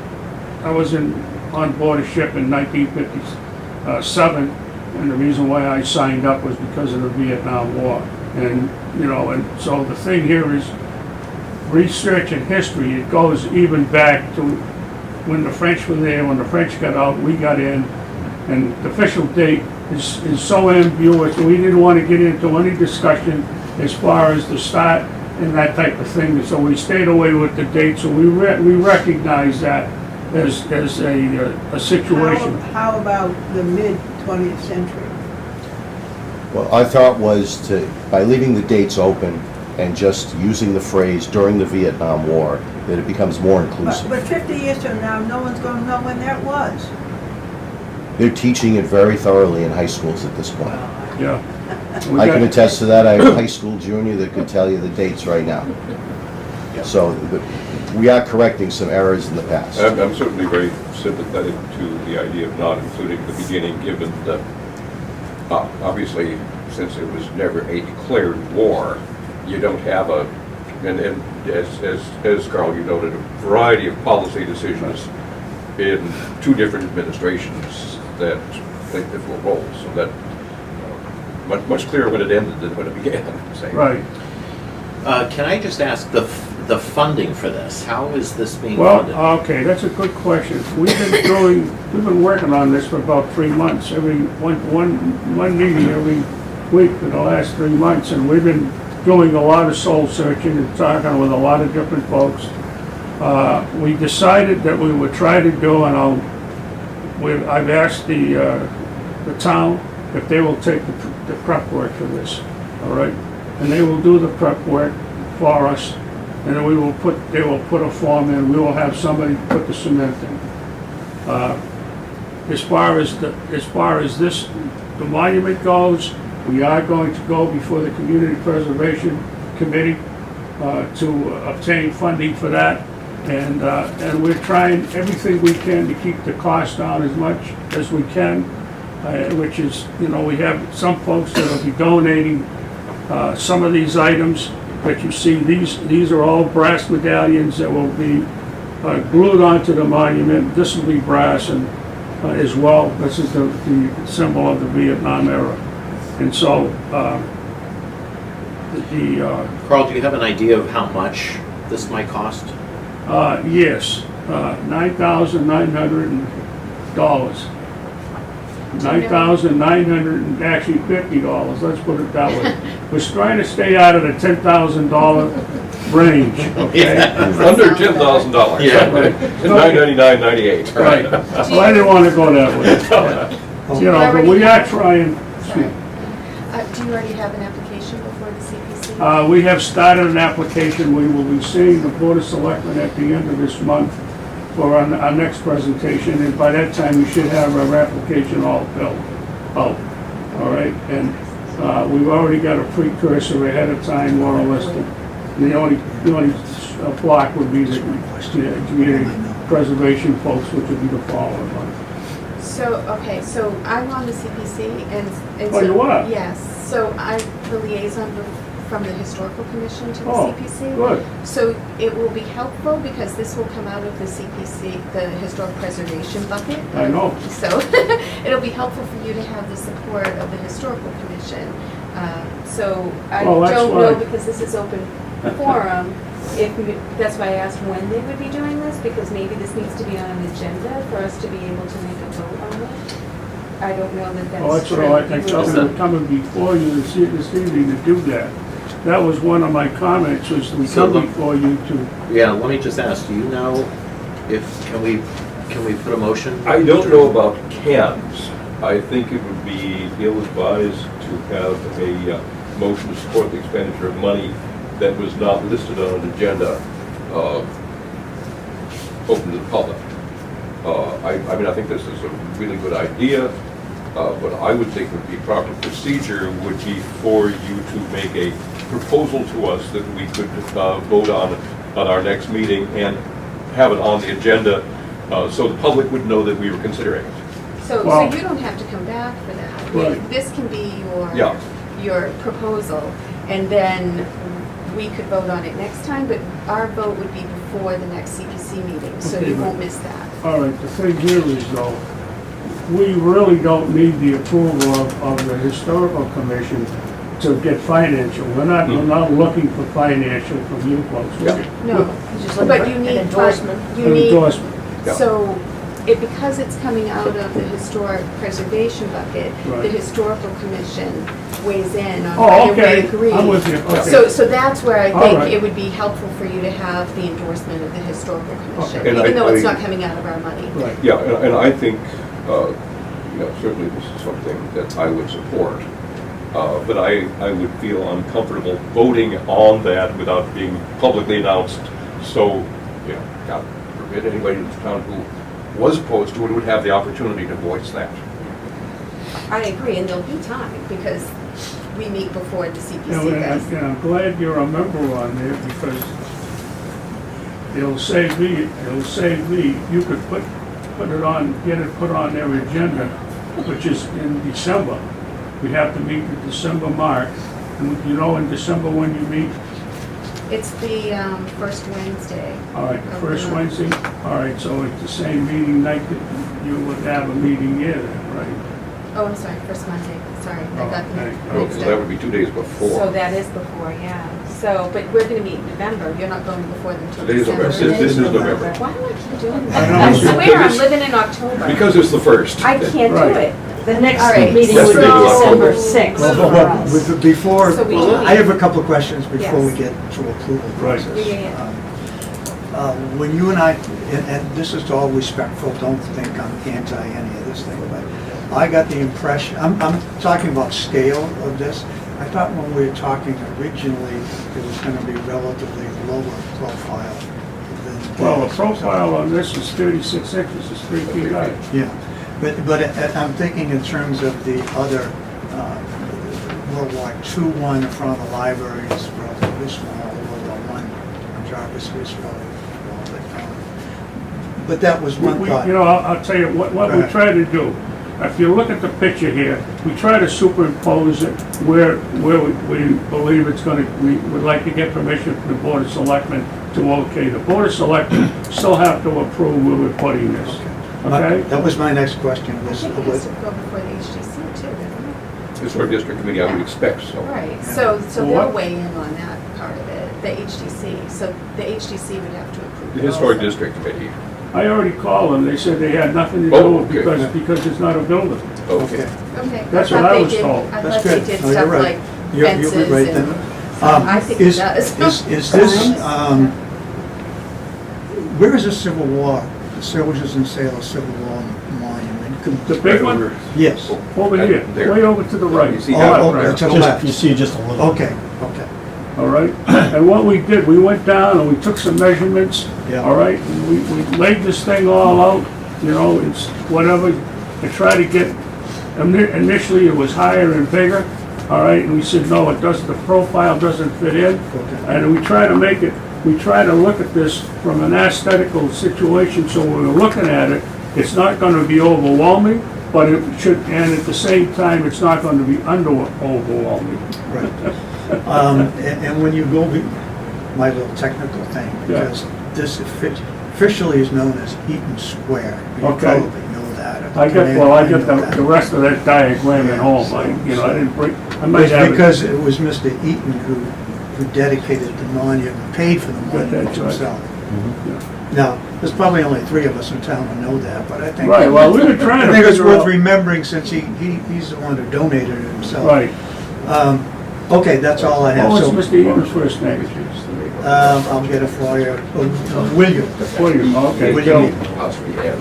on board a ship in 1957, and the reason why I signed up was because of the Vietnam War. And and so the thing here is research and history. It goes even back to when the French were there, when the French got out, we got in, and the official date is so ambiguous. We didn't want to get into any discussion as far as the start and that type of thing. So we stayed away with the date. So we recognize that as a situation. How about the mid-20th century? Well, our thought was by leaving the dates open and just using the phrase during the Vietnam War, that it becomes more inclusive. But 50 years from now, no one's going to know when that was. They're teaching it very thoroughly in high schools at this point. Yeah. I can attest to that. I have a high school junior that could tell you the dates right now. So we are correcting some errors in the past. I'm certainly very sympathetic to the idea of not including the beginning, given that obviously, since it was never a declared war, you don't have and as Carl, you noted, a variety of policy decisions in 2 different administrations that play different roles, so that much clearer when it ended than when it began. Right. Can I just ask the funding for this? How is this being funded? Well, okay, that's a good question. We've been working on this for about 3 months. Every one meeting every week for the last 3 months, and we've been doing a lot of soul searching and talking with a lot of different folks. We decided that we would try to do, and I've asked the town if they will take the prep work for this, all right? And they will do the prep work for us, and then they will put a form in, we will have somebody put the cement in. As far as this, the monument goes, we are going to go before the Community Preservation Committee to obtain funding for that. And we're trying everything we can to keep the cost down as much as we can, which is, we have some folks that will be donating some of these items that you see. These are all brass medallions that will be glued onto the monument. This will be brass and as well. This is the symbol of the Vietnam era. And so Carl, do you have an idea of how much this might cost? Yes, $9,900. $9,950, let's put it that way. We're trying to stay out of the $10,000 range, okay? Under $10,000. Yeah. Right. $999.98. Right, well, I didn't want to go that way. But we are trying, excuse me. Do you already have an application before the CPC? We have started an application. We will be seeing the Board of Selectmen at the end of this month for our next presentation, and by that time, we should have our application all filled out, all right? And we've already got a precursor ahead of time, more or less. The only block would be the community preservation folks, which would be the following month. So, okay, so I'm on the CPC and Oh, so, you are? Yes, so I'm the liaison from the Historical Commission to the Oh, CPC. good. So it will be helpful because this will come out of the CPC, the Historic Preservation bucket. I know. So it'll be helpful for you to have the support of the Historical Commission. So I Well, that's don't know, why- because this is open forum, that's why I asked when they would be doing this, because maybe this needs to be on an agenda for us to be able to make a vote on it. I don't know that Well, that's that's true. what I thought we were coming before you this evening to do that. That was one of my comments, was we So come the- before you to, Yeah, let me just ask, do you know can we put a motion? I don't know about cans. I think it would be ill-advised to have a motion to support the expenditure of money that was not listed on an agenda open to the public. I mean, I think this is a really good idea. What I would think would be proper procedure would be for you to make a proposal to us that we could vote on our next meeting and have it on the agenda so the public would know that we were considering it. So Well- you don't have to come back for that. Right. This can be Yeah. your proposal, and then we could vote on it next time, but our vote would be before the next CPC meeting, so Okay, you but- won't miss that. all right, the thing here is though, we really don't need the approval of the Historical Commission to get financial. We're not looking for financial from you folks. Yeah. No, Just looking but for you an need, endorsement. you An need, endorsement. Yeah. so, because it's coming out of the Historic Preservation bucket, Right. the Historical Commission weighs in on Oh, whether we okay, agree. I'm with you, okay. So that's where I All think right. it would be helpful for you to have the endorsement of the Historical Commission, Okay. And even though it's I- not coming out of our money. Right. Yeah, and I think, certainly this is something that I would support. But I would feel uncomfortable voting on that without being publicly announced. So, God forbid anybody in the town who was opposed to it would have the opportunity to voice that. I agree, and there'll be time, because we meet before the CPC does. And I'm glad you're a member on there because it'll save me, you could put it on, get it put on their agenda, which is in December. We have to meet the December mark, and in December when you meet, It's the first Wednesday. all right, of the first month. Wednesday, all right, so it's the same meeting night that you would have a meeting here then, right? Oh, I'm sorry, first Monday, sorry, I got Okay. the So mixed that up. would be 2 days So before. that is before, yeah. So, but we're gonna meet in November, you're not going before them till Today is December. November. This is November. Why do I keep doing I that? know, I it's- swear I'm living in October. Because it's the first. I can't do Right. it. The next All right, meeting Yes, would be it is. December 6th Well, for us. Before, So we- I have a couple of questions before we Yes. get to approval Right. process. Yeah. When you and I, and this is all respectful, don't think I'm anti any of this thing, but I got the impression, I'm talking about scale of this. I thought when we were talking originally, it was going to be relatively lower profile than. Well, the profile on this is 36 inches, it's 3 feet high. Yeah, but I'm thinking in terms of the other World War II one in front of the library is relatively small, World War I on Jarvis Street is relatively small. But that was one thought. You know, I'll tell you, what we try to do, if you look at the picture here, we try to superimpose it where we believe it's gonna, we would like to get permission from the Board of Selectmen to okay. The Board of Selectmen still have to approve where we're putting this, okay? That was my next question. I think it has to go before the HDC too, doesn't it? Historic District Committee, I would expect so. Right, so What? they'll weigh in on that part of it, the HDC. So the HDC would have to approve The it Historic also. District Committee, I already called them, they said they had nothing to Oh, do with it okay. because it's not a building. okay. Okay. That's I what thought I they was did- told. I That's thought they good. did No, you're stuff right. like You'll be fences right and. then. I think it does. Is this, where is the Civil War, the Soldiers and Sailors Civil War Monument? The big one, Yes. over here, There. way over to the right. You see Oh, how- okay, to the Just, left. you see just a little. Okay, okay. All right, and what we did, we went down and we took some measurements, Yeah. all right, and we laid this thing all out, you know, it's whatever, to try to get, initially it was higher and bigger, all right, and we said, no, it doesn't, the profile doesn't fit in, Okay. and we try to make it, we try to look at this from an aesthetical situation, so when we're looking at it, it's not gonna be overwhelming, but it should, and at the same time, it's not gonna be overwhelming. Right. And when you go, my little technical thing, Yeah. because this officially is known as Eaton Square. You Okay. probably know that. I get know that. the rest of that diagram at home, I didn't bring, I might It's have it. because it was Mr. Eaton who dedicated the monument, paid for the monument that's right. himself. Now, there's probably only 3 of us in town who know that, but I think. Right, well, we were trying I to think it's figure worth out. remembering since he's the one who donated it himself. Right. Okay, that's all I have. Oh, it's So, Mr. Eaton's first name. I'll get it for you. William. William, okay. William. Possibly, yeah.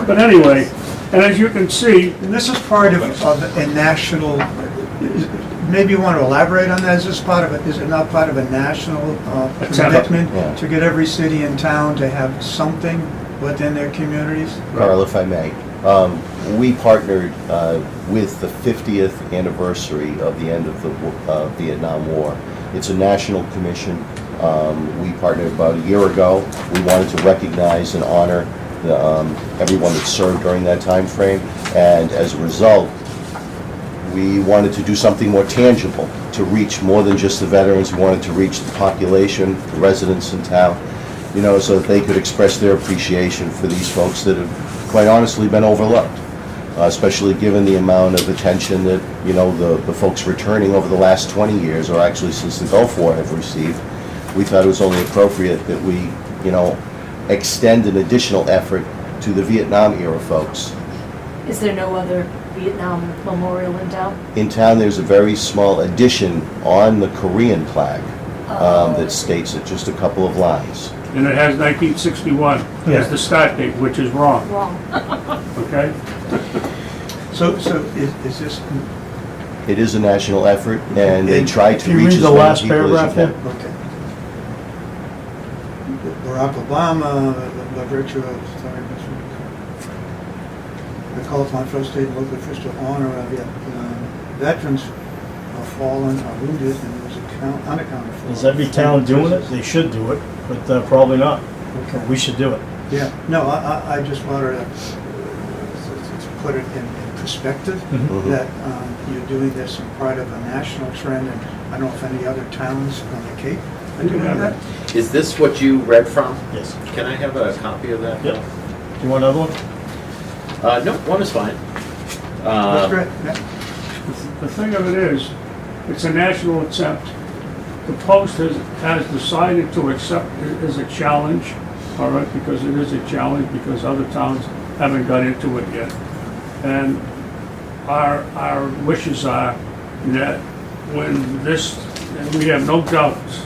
But anyway, and as you can see, And this is part of a national, maybe you want to elaborate on that? Is this part of it, is it not part of a national Attempt. commitment Yeah. to get every city in town to have something within their communities? Carl, if I may, we partnered with the 50th anniversary of the end of the Vietnam War. It's a national commission. We partnered about a year ago. We wanted to recognize and honor everyone that served during that time frame, and as a result, we wanted to do something more tangible to reach more than just the veterans. We wanted to reach the population, the residents in town, you know, so that they could express their appreciation for these folks that have, quite honestly, been overlooked, especially given the amount of attention that, you know, the folks returning over the last 20 years, or actually since the Gulf War, have received. We thought it was only appropriate that we, you know, extend an additional effort to the Vietnam era folks. Is there no other Vietnam memorial in town? In town, there's a very small addition on the Korean flag that states it, just a couple of lines. and it has 1961 as the start date, which is wrong, Wrong. okay? So is this, It is a national effort, and they And try If to you reach read as the many last people as you paragraph can. there, okay. Barack Obama, by virtue of, I call upon first state and local officials to honor veterans are fallen, are wounded, and was unaccounted for. is every town doing it? They should do it, but probably not. Okay. We should do it. Yeah, no, I just wanted to put it in perspective, Mhm. that you're doing this in part of a national trend, and I don't know if any other towns on the Cape are doing that. Is this what you read from? Yes. Can I have a copy of that? Yep. Do you want another one? No, one is fine. That's great, yeah. The thing of it is, it's a national attempt. The Post has decided to accept it as a challenge, all right, because it is a challenge, because other towns haven't got into it yet. And our wishes are that when this, and we have no doubts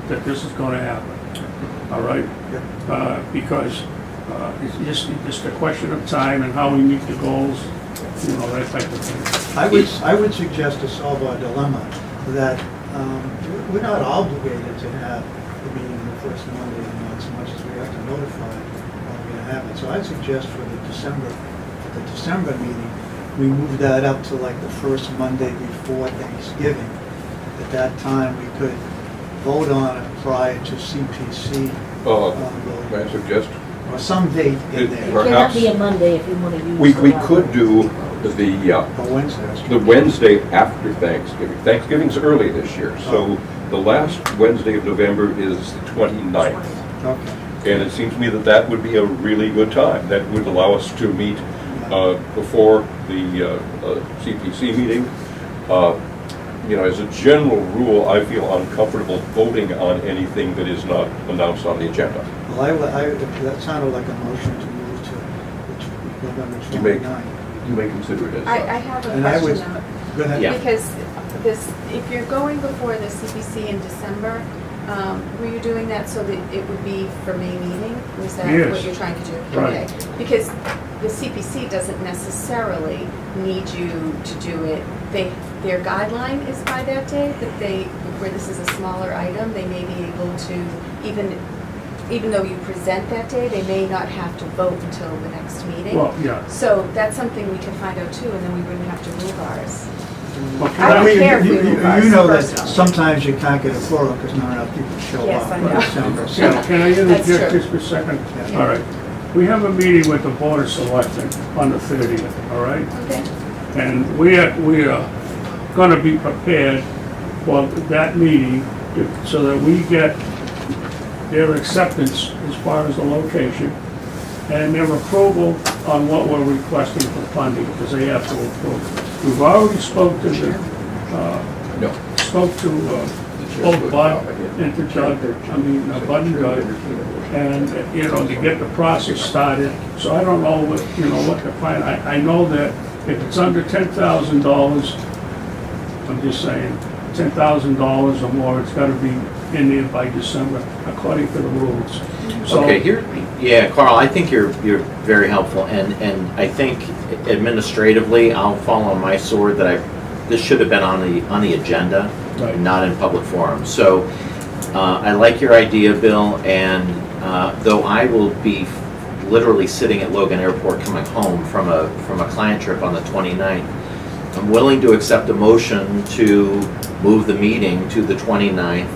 that this is gonna happen, all right? because it's just a question of time and how we meet the goals, you know, that type of thing. I would suggest to solve our dilemma that we're not obligated to have the meeting the first Monday of the month so much as we have to notify when we're gonna have it. So I'd suggest for the December meeting, we move that up to like the first Monday before Thanksgiving. At that time, we could vote on it prior to CPC. May I suggest? Or some date in It- there. It cannot be a Monday if you want to use. We the could do Or Wednesday. the Wednesday after Thanksgiving. Thanksgiving's early this year, so the last Wednesday of November is the 29th. Okay. And it seems to me that that would be a really good time. That would allow us to meet before the CPC meeting. You know, as a general rule, I feel uncomfortable voting on anything that is not announced on the agenda. Well, that sounded like a motion to move to November You may- 29th. You may consider it as I such. have a And I question would, though. go ahead. Yeah. Because if you're going before the CPC in December, were you doing that so that it would be for May meeting? Was that Yes. what you're trying to do? Right. Okay. Because the CPC doesn't necessarily need you to do it. Their guideline is by that day, that where this is a smaller item, they may be able to, even though you present that day, they may not have to vote until the next meeting. Well, yeah. So that's something we can find out too, and then we wouldn't have to move ours. Well, I don't You- care if we you- move ours You know that personally. sometimes you can't get a quorum because not enough people show Yes, up. I in know. December. Can can I That's interject true. just for a second? Yeah. All right. We have a meeting with the Board of Selectmen on the 30th, all right? Okay. And we are going to be prepared for that meeting so that we get their acceptance as far as the location and their approval on what we're requesting for funding, because they have to approve. We've already spoke to the, No. both Bud and to Doug, Bud and Doug, and, you know, to get the process started. So I don't know what, you know, what to find. I know that if it's under $10,000, I'm just saying, $10,000 or more, it's gotta be in there by December, according to the rules. So- Okay, yeah, Carl, I think you're very helpful, and I think administratively, I'll fall on my sword that this should have been on the agenda, Right. not in public forum. So, I like your idea, Bill, and though I will be literally sitting at Logan Airport coming home from a client trip on the 29th, I'm willing to accept a motion to move the meeting to the 29th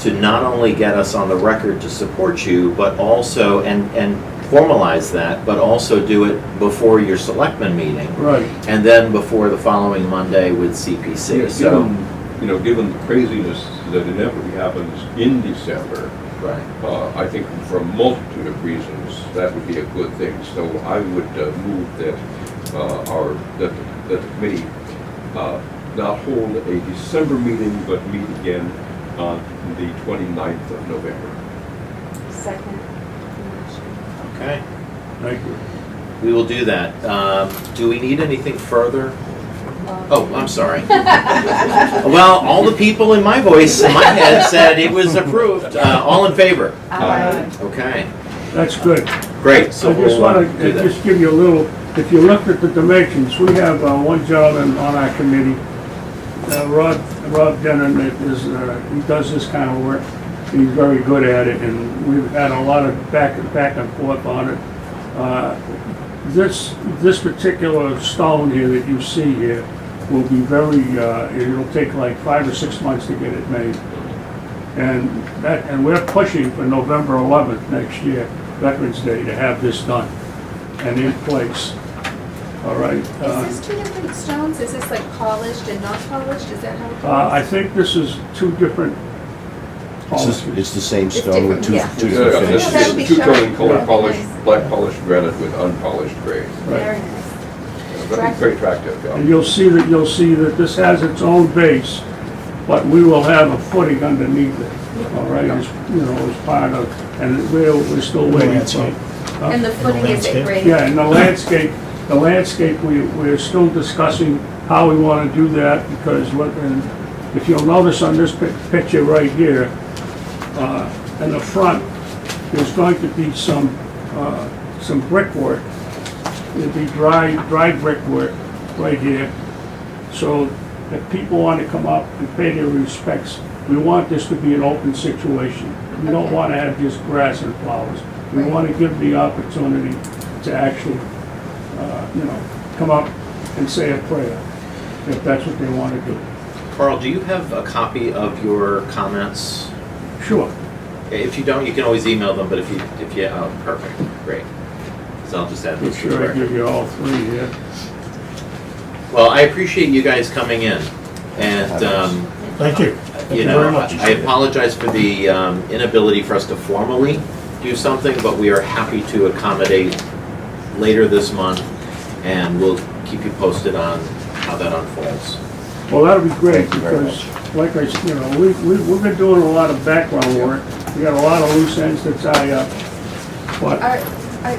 to not only get us on the record to support you, but also, and formalize that, but also do it before your selectmen meeting, Right. and then before the following Monday with CPC. Yeah, So, given the craziness that inevitably happens in December, right. I think for a multitude of reasons, that would be a good thing. So I would move that that the committee not hold a December meeting, but meet again on the 29th of November. Second. Okay, Thank you. we will do that. Do we need anything further? Oh, I'm sorry. Well, all the people in my voice, in my head, said it was approved. All in favor? Aye. Okay, That's good. great. So I just we'll want do to that. just give you a little, if you looked at the dimensions, we have one gentleman on our committee, Rob Denon, that is, he does this kind of work. He's very good at it, and we've had a lot of back and forth on it. This particular stone here that you see here will be very, it'll take like 5 or 6 months to get it made. And we're pushing for November 11th next year, Veterans Day, to have this done and in place. All right? Is this two different stones? Is this like polished and not polished? Is that how it goes? I think this is two different polishes. It's the same It's stone with different, yeah. two Yeah, different this that would finishes. be is two-tone sharp. color Yeah. polished, Nice. black polished granite with unpolished gray. Very nice. That'd be very attractive, And yeah. you'll see that this has its own base, but we will have a footing underneath it. All right, as, you know, as part of, and we're still waiting for. And the footing is at grade? Yeah, and the landscape, we're still discussing how we want to do that, because and if you'll notice on this picture right here, in the front, there's going to be some brickwork. It'll be dry brickwork right here. So if people want to come up and pay their respects, we want this to be an open situation. We don't Okay. want to have just grass and flowers. We Right. want to give the opportunity to actually, come up and say a prayer, if that's what they want to do. Carl, do you have a copy of your comments? Sure. If you don't, you can always email them, but if you, oh, perfect, great. So I'll just add Make those to the sure I record. give you all three here. Well, I appreciate you guys coming in, and, Thank you. Thank you very much. I apologize for the inability for us to formally do something, but we are happy to accommodate later this month, and we'll keep you posted on how that unfolds. Well, that'd be great, Thank you very because, like I said, we've been doing a lot of background work. We got a lot of loose ends to tie up, but,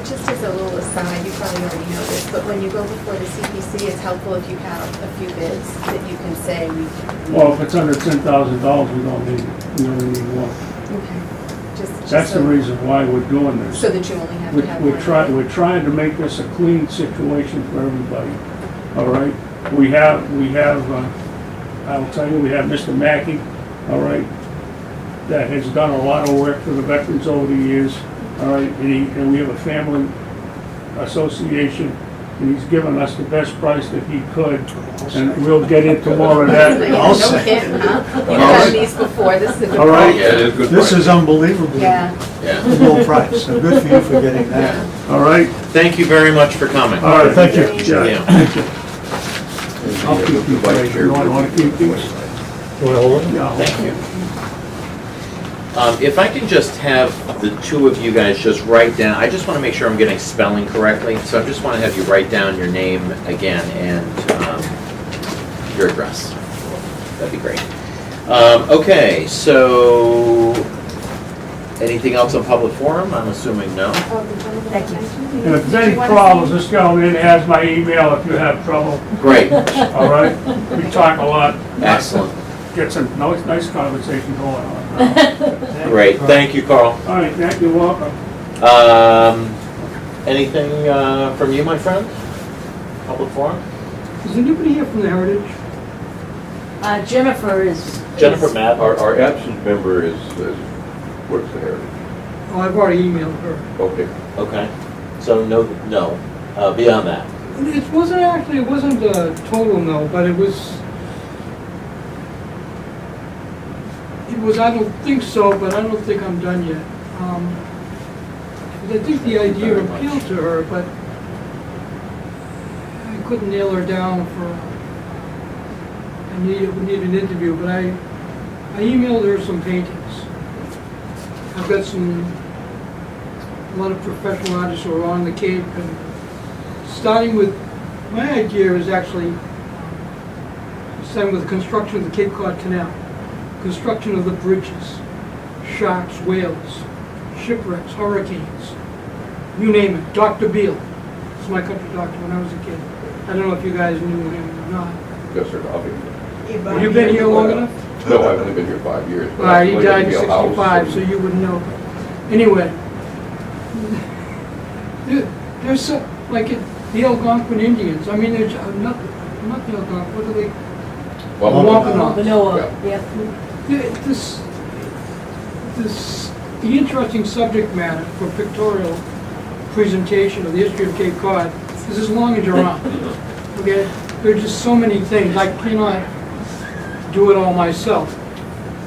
Just as a little aside, you probably already know this, but when you go before the CPC, it's helpful if you have a few bids that you can say well, if it's under $10,000, we don't need it. We only need one. Okay. Just That's the so- reason why we're doing this. So that you only have to have one. We're trying to make this a clean situation for everybody, all right? We have, I'll tell you, we have Mr. Mackey, all right, that has done a lot of work for the veterans over the years, all right? And we have a family association, and he's given us the best price that he could, and we'll get into more of that. Yeah, I'll no say. kidding, huh? You've done these before, this is a good. All right. price. Yeah, it is a good This price. is unbelievably Yeah. Yeah. low price, so good for you for getting that. All right, Thank you very much for coming. all right, thank you. Yeah. Yeah, thank you. I'll keep these, right. You want to keep these? Yeah. Thank you. If I can just have the two of you guys just write down, I just want to make sure I'm getting spelling correctly, so I just want to have you write down your name again and your address. That'd be great. Okay, so anything else on public forum? I'm assuming no. Thank you. And if there's any problems, this gentleman has my email if you have trouble, Great, all right? We talk a lot. excellent, Get some nice conversation going on. great. Thank you, Carl. All right, thank you, welcome. Anything from you, my friend? Public forum? Is anybody here from the Heritage? Jennifer is. Jennifer Matt? Our absent member is works the Heritage. Oh, I've already emailed her. Okay. Okay, so no, beyond that. It wasn't a total no, but it was, I don't think so, but I don't think I'm done yet. I think the idea appealed to her, but I couldn't nail her down we need an interview, but I emailed her some paintings. I've got a lot of professional artists who are on the Cape, and starting with, my idea is actually starting with the construction of the Cape Cod Canal, construction of the bridges, sharks, whales, shipwrecks, hurricanes, you name it. Dr. Beale, he's my country doctor when I was a kid. I don't know if you guys knew him or not. Yes, sir, obviously. Have you been here long enough? No, I've only been here 5 years. but He I died in lived in a house 65, so and- you wouldn't know. Anyway, there's some, like the Algonquin Indians, I mean, there's not the Algonquin, what are they? Well, Wampanoag. Manoa, yep. The interesting subject matter for pictorial presentation of the history of Cape Cod is as long as your arm. Okay, there are just so many things. I cannot do it all myself.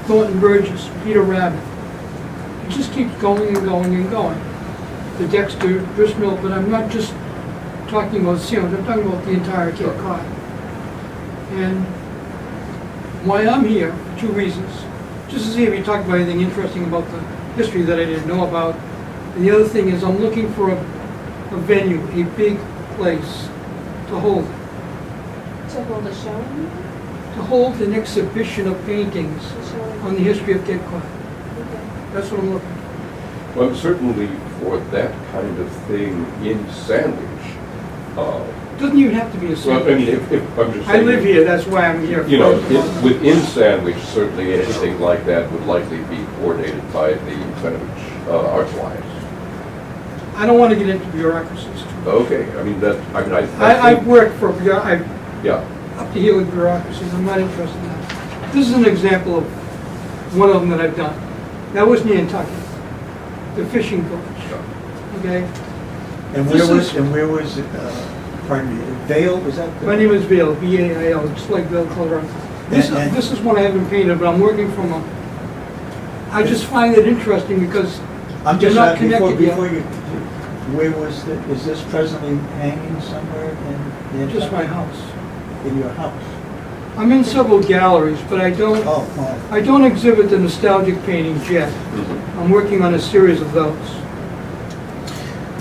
Thornton Burgess, Peter Rabbit. It just keeps going and going and going. The Dexter Gristmill, but I'm not just talking about Sealand, I'm talking about the entire Cape Cod. And why I'm here, for 2 reasons. Just to see if you talk about anything interesting about the history that I didn't know about. And the other thing is I'm looking for a venue, a big place to hold. To hold a show? To hold an exhibition of paintings on the history of Cape Cod. That's what I'm looking for. Well, certainly for that kind of thing in Sandwich, Doesn't even have to be a Well, I sandwich. mean, if, I'm just I saying. live here, that's why I'm here. You know, within Sandwich, certainly anything like that would likely be coordinated by the Sandwich Arts Alliance. I don't want to get into bureaucracies. Okay, I mean, that, I mean, I've think- worked for, I'm Yeah, up to here with bureaucracies, I'm not interested in that. This is an example of one of them that I've done. That was Nantucket, the fishing village, okay? And where was, pardon me, Vale, was that? My name is Vail, V-A-I-L, just like Vail, Colorado. And- This is one I haven't painted, but I'm working from a, I just find it interesting because I'm you're just, not before connected yet. you, where was, is this presently hanging somewhere in? Just my house. In your house? I'm in several galleries, but I don't Oh, exhibit the nostalgic paintings yet. I'm working on a series of those.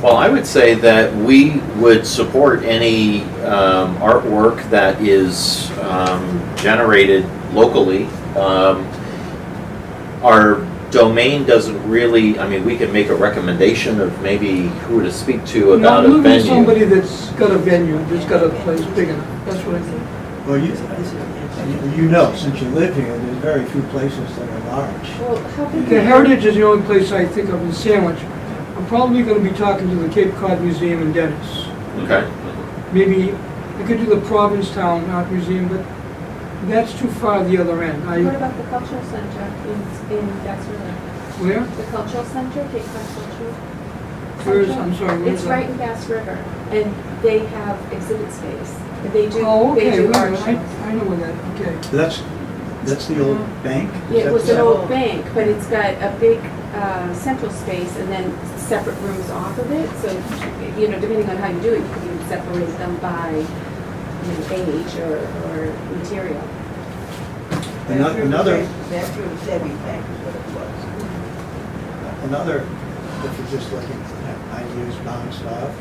Well, I would say that we would support any artwork that is generated locally. Our domain doesn't really, I mean, we can make a recommendation of maybe who to speak to about I'm a looking for venue. somebody that's got a venue, that's got a place big enough. That's what I mean. well, you know, since you live here, there's very few places that are large. Well, how big? The Heritage is the only place I think of in Sandwich. I'm probably going to be talking to the Cape Cod Museum in Dennis. Okay. Maybe I could do the Provincetown Art Museum, but that's too far the other end. What about the cultural center in Bass River? Where? The cultural center, Cape Cod Cultural Where's, Center? I'm sorry, where's It's that? right in Bass River, and they have exhibit space. They do, Oh, they okay, do well, art shows. I know where that, okay. That's the old bank? Is Yeah, it that was the- an old bank, but it's got a big central space and then separate rooms off of it. So, you know, depending on how you do it, you can even separate them by, you know, age or material. Another, Bedroom Debbie Bank is what it was. another, if you're just looking at ideas bounced off.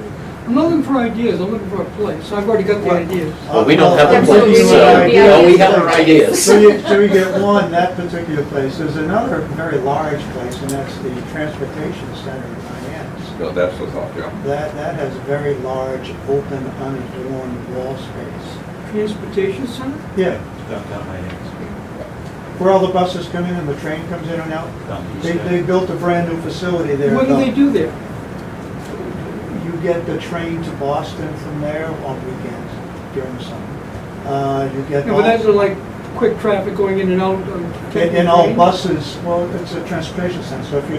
I'm not looking for ideas, I'm looking for a place. I've already got the What? ideas. Well, we don't have the That's what place, we so need. no, we The have our ideas. So you get one, that particular place. There's another very large place, and that's the Transportation Center in Hyannis. no, that's the thought, yeah. That has a very large, open, unadorned wall space. Transportation center? Yeah. Where all the buses come in and the train comes in and out. They built a brand new facility there. What do they do there? You get the train to Boston from there on weekends during the summer. You get Yeah, but that's like quick traffic going in and out. and all buses, well, it's a transportation center, so if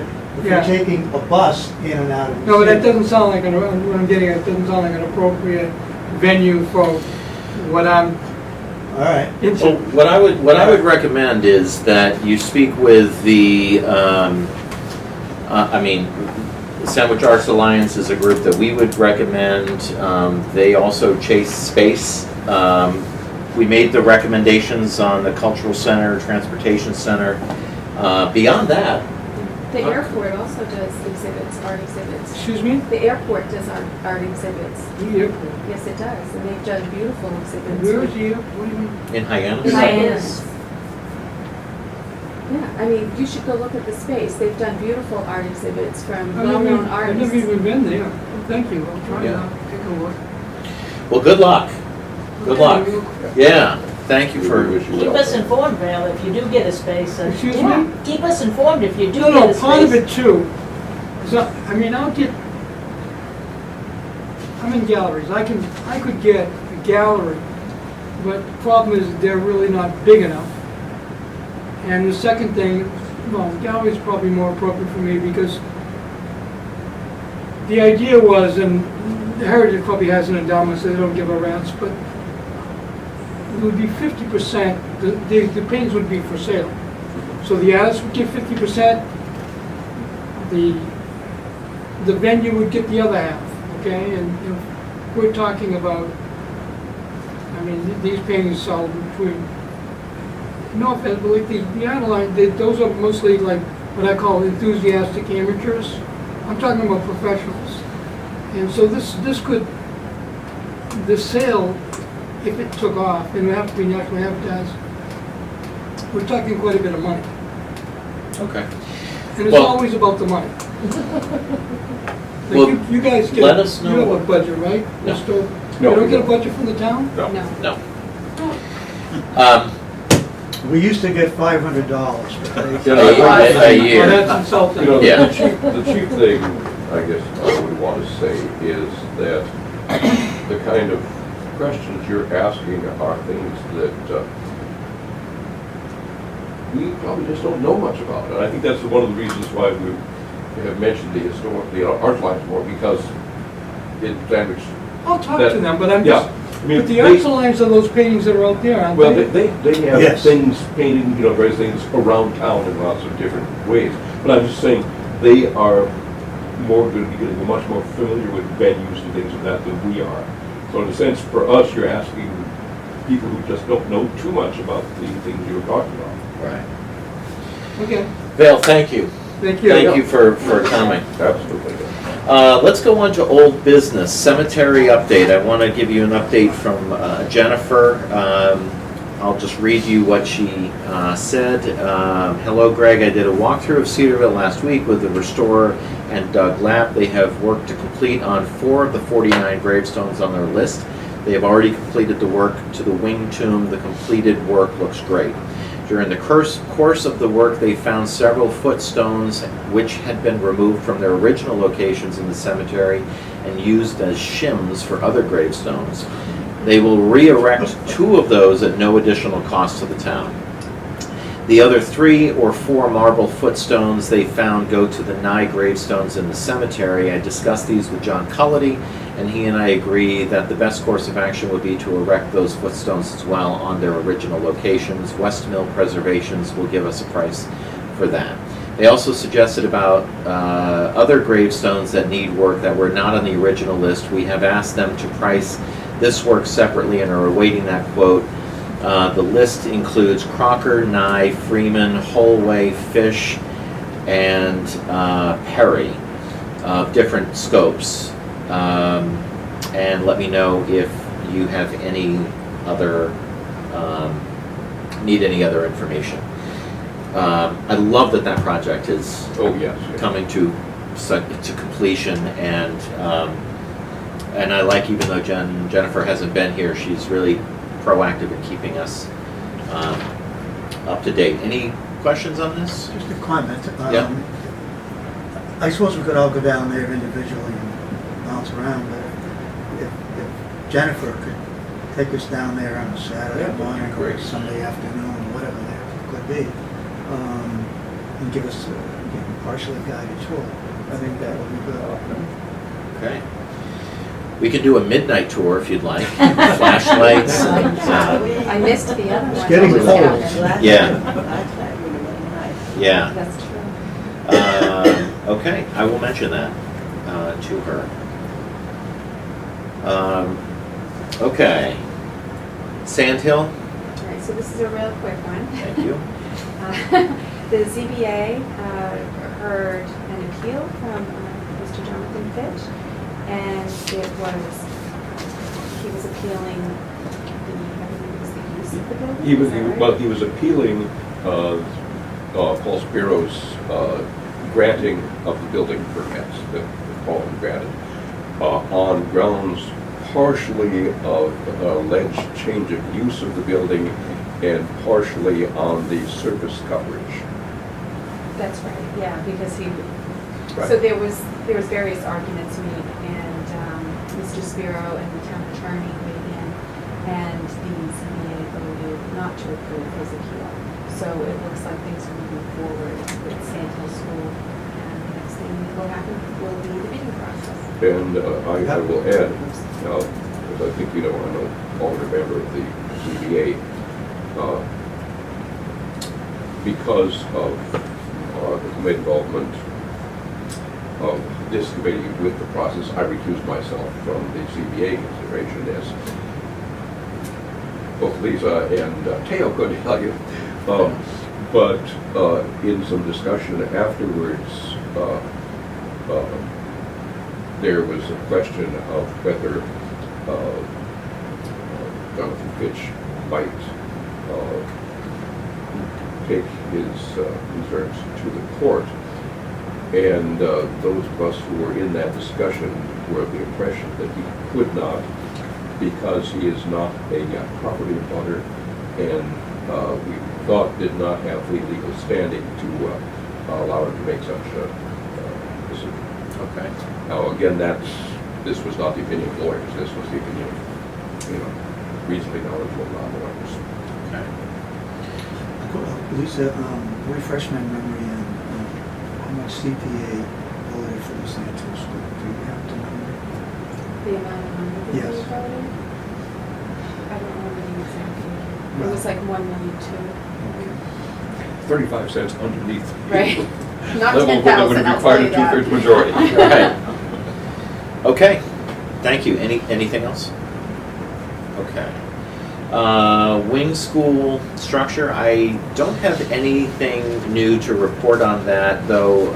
Yeah. you're taking a bus in and out of the No, but that city. doesn't sound like, what I'm getting at, doesn't sound like an appropriate venue for what I'm All right. So into. what I would recommend is that you speak with the, I mean, Sandwich Arts Alliance is a group that we would recommend. They also chase space. We made the recommendations on the Cultural Center, Transportation Center. Beyond that, The airport also does exhibits, art exhibits. Excuse me? The airport does art exhibits. The airport. Yes, it does, and they've done beautiful exhibits. Where is the airport? What do you mean? in Hyannis. Hyannis. Yeah, I mean, you should go look at the space. They've done beautiful art exhibits from I've never well-known I've artists. never even been there. Thank you, I'll try Yeah. to take a look. Well, good luck. Good luck. Okay. Yeah, thank you We for, wish you Keep well. us informed, Val, if you do get a space. Excuse Yeah, me? keep us informed if you do No, get a no, space. part of it too, is I mean, I'm in galleries, I could get a gallery, but the problem is they're really not big enough. And the second thing, well, gallery is probably more appropriate for me because the idea was, and the Heritage probably has an endowment, so they don't give a rat's, but it would be 50%, the paintings would be for sale. So the artist would get 50%, the venue would get the other half, okay? And if we're talking about, I mean, these paintings sell between, no offense, but like the art line, those are mostly like what I call enthusiastic amateurs. I'm talking about professionals. And so this could, the sale, if it took off, and it would have to be nationally advertised, we're talking quite a bit of money. okay. And it's Well- always about the money. Well, Like you guys get, let us you know have a what- budget, right? No. Historical? No, You don't get a no. budget from the town? No. No. No. We used to get $500, but You know, A Oh, year. that's insulting. You know, Yeah. the chief thing, I guess I would want to say is that the kind of questions you're asking are things that we probably just don't know much about. And I think that's one of the reasons why we have mentioned the art lines more, because it Sandwich. I'll talk that- to them, but I'm Yeah, just, I mean, but the they- art lines are those paintings that are out there, aren't Well, they? they have Yes. things painting, various things around town in lots of different ways. But I'm just saying, they are going to be getting much more familiar with venues and things of that than we are. So in a sense, for us, you're asking people who just don't know too much about the things you're talking about. Right. Okay, Vale, thank you. thank you. Thank you for coming. Absolutely. Let's go on to old business, cemetery update. I want to give you an update from Jennifer. I'll just read you what she said. Hello, Greg. I did a walkthrough of Cedarville last week with the restorer and Doug Lapp. They have work to complete on 4 of the 49 gravestones on their list. They have already completed the work to the wing tomb. The completed work looks great. During the course of the work, they found several footstones which had been removed from their original locations in the cemetery and used as shims for other gravestones. They will re-erect 2 of those at no additional cost to the town. The other 3 or 4 marble footstones they found go to the Nye gravestones in the cemetery. I discussed these with John Cullity, and he and I agree that the best course of action would be to erect those footstones as well on their original locations. West Mill Preservations will give us a price for that. They also suggested about other gravestones that need work that were not on the original list. We have asked them to price this work separately and are awaiting that quote. The list includes Crocker, Nye, Freeman, Holway, Fish, and Perry of different scopes. And let me know if you have any other, need any other information. I love that that project is Oh, yes. yes. coming to completion, and I like, even though Jennifer hasn't been here, she's really proactive in keeping us up to date. Any questions on this? Just a comment. Yeah. I suppose we could all go down there individually and bounce around, but if Jennifer could take us down there on a Saturday Yeah, that'd be morning or great. Sunday afternoon, whatever that could be, and give us a partially guided tour, I think that would be good. Okay. We can do a midnight tour if you'd like. Flashlights and, I missed the other one. getting What was cold. happening? Yeah. Last night would have been nice. yeah. That's true. Okay, I will mention that to her. Okay. Sandhill, All right, so this is a real quick one. thank you. The ZBA heard an appeal from Mr. Jonathan Fitch, and he was appealing I believe it was the use of the building. He was, is that right? well, he was appealing Paul Spiro's granting of the building permits that Paul had granted on grounds partially of alleged change of use of the building and partially on the surface coverage. That's right, yeah, because he, Right. so there was various arguments made, and Mr. Spiro and the town attorney weighed in, and the ZBA voted not to approve his appeal. So it looks like things are moving forward with Sandhill School, and the next thing that will happen will be the bidding process. And I will add, because I think I'm an already member of the ZBA, because of the involvement of this committee with the process, I recused myself from the ZBA consideration, as both Lisa and Teo could tell you. But in some discussion afterwards, there was a question of whether Jonathan Fitch might take his concerns to the court. And those of us who were in that discussion were of the impression that he could not because he is not a property owner and we thought did not have the legal standing to allow him to make such a decision. Okay. Now, again, this was not the opinion of lawyers, this was the opinion of, reasonably knowledgeable non-lawyers. Okay. Lisa, refresh my memory on how much CPA voted for the Santo School. Do you have the number? The amount of money that Yes. they voted? I don't remember the exact figure. It was like 1,000,002. 35 cents underneath. Right. Not Level where they 10,000, would have I'll tell required you a that. two-thirds majority. Right. Okay, thank you. Anything else? Okay. Wing school structure, I don't have anything new to report on that, though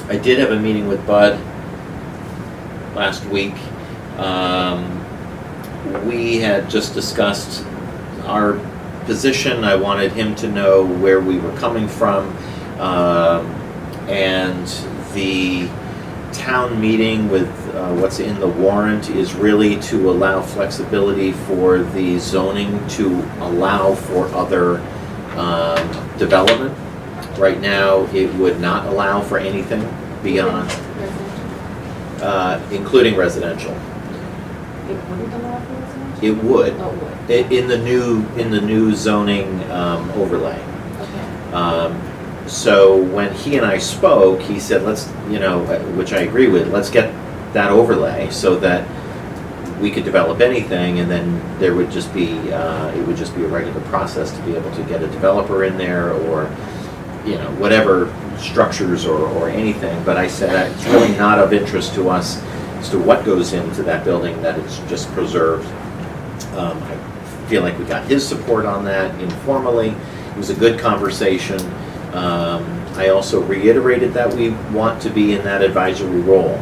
I did have a meeting with Bud last week. We had just discussed our position. I wanted him to know where we were coming from, and the town meeting with what's in the warrant is really to allow flexibility for the zoning to allow for other development. Right now, it would not allow for anything beyond, including residential. It wouldn't allow for residential? It would. Oh, it would. In the new zoning overlay. Okay. So when he and I spoke, he said, let's, which I agree with, let's get that overlay so that we could develop anything, and then there would just be, it would just be a regular process to be able to get a developer in there, or, whatever structures or anything. But I said it's really not of interest to us as to what goes into that building, that it's just preserved. I feel like we got his support on that informally. It was a good conversation. I also reiterated that we want to be in that advisory role.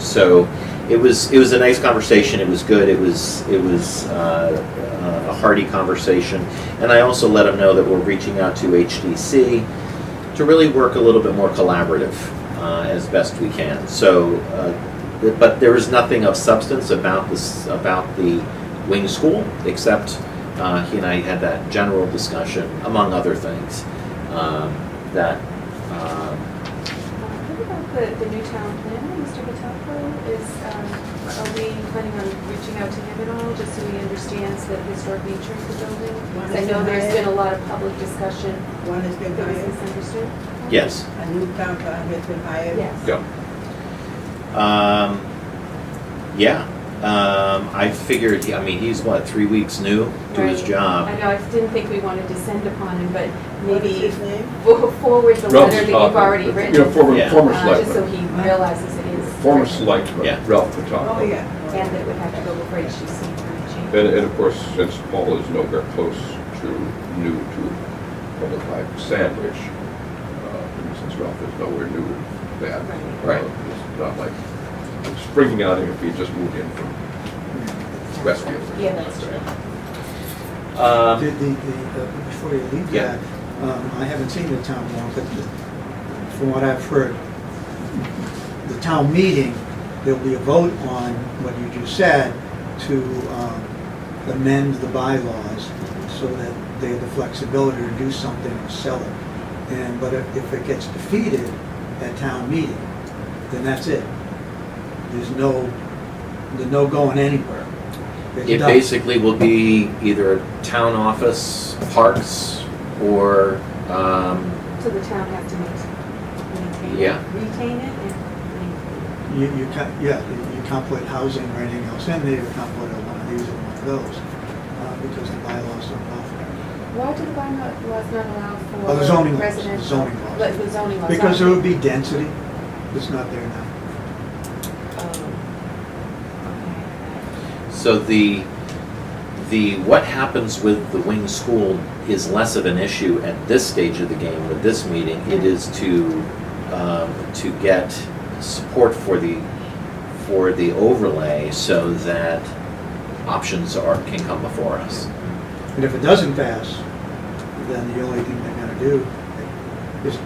So it was a nice conversation. It was good. It was a hearty conversation. And I also let him know that we're reaching out to HDC to really work a little bit more collaborative as best we can. So, but there was nothing of substance about the wing school, except he and I had that general discussion, among other things. That What about the new town planner, Mr. Vitacco? Are we planning on reaching out to him at all, just so he understands the historic nature of the building? One 'Cause I is know there's hired. been a lot of public discussion One has been that was hired, misunderstood. yes. a new town planner has been hired. Yes. Yeah. Yeah. I figured. He's what, 3 weeks new to his Right. job. I know, I didn't think we wanted to send upon him, but What is maybe his name? forward the Ralph letter that Vitacco. you've already written. Former Yeah. former Just so selectman. he realizes it is. Former written, selectman, Yeah. Ralph Vitacco. Oh, yeah. And that it would have to go before HDC for a change. And of course, since Paul is nowhere close to new to public life Sandwich, since Ralph is nowhere new to that, Right. it's not like springing on him if he just moved in from Westfield. Yeah, that's true. Before you leave Yeah. that, I haven't seen the town warrant, but from what I've heard, the town meeting, there'll be a vote on what you just said to amend the bylaws so that they have the flexibility to do something or sell it. But if it gets defeated at town meeting, then that's it. There's no going anywhere. It's It done. basically will be either town office, parks, or So the town has to maintain Yeah. it, retain it, and maintain You can't put housing or anything else in there, you can't put one of these or one of those, because the bylaws don't allow for it. Why do the bylaws not allow for Oh, the zoning laws, the residential? zoning laws. But the zoning laws. that. Because there aren't would be density, that's not there now. they? Okay. so the what happens with the wing school is less of an issue at this stage of the game with this meeting. It is to get support for the overlay so that options can come before us. And if it doesn't pass, then the only thing they're gonna do is,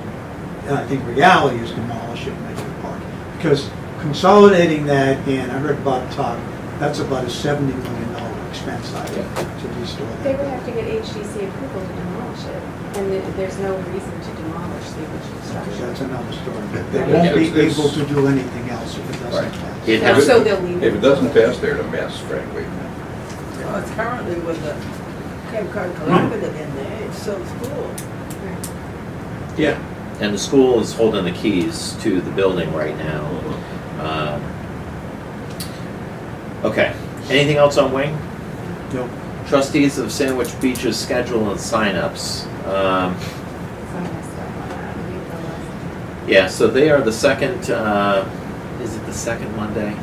and I think reality is demolish it and make it a park. Because consolidating that in, I heard Bob talk That's about a $70 million expense item to restore They that. would have to get HDC approval to demolish it, and there's no reason to demolish the original Because structure. that's another story. But they Right. won't be It's- able to do anything else if it doesn't Right. pass. It And has- so they'll leave If it doesn't pass, they're a mess, frankly. Well, it's currently with the Cape Cod Collaborative in there, it's still school. Yeah, and the school is holding the keys to the building right now. Okay, anything else on Wing? No. Trustees of Sandwich Beach's schedule and signups. Yeah, so they are the second, is it the second Monday?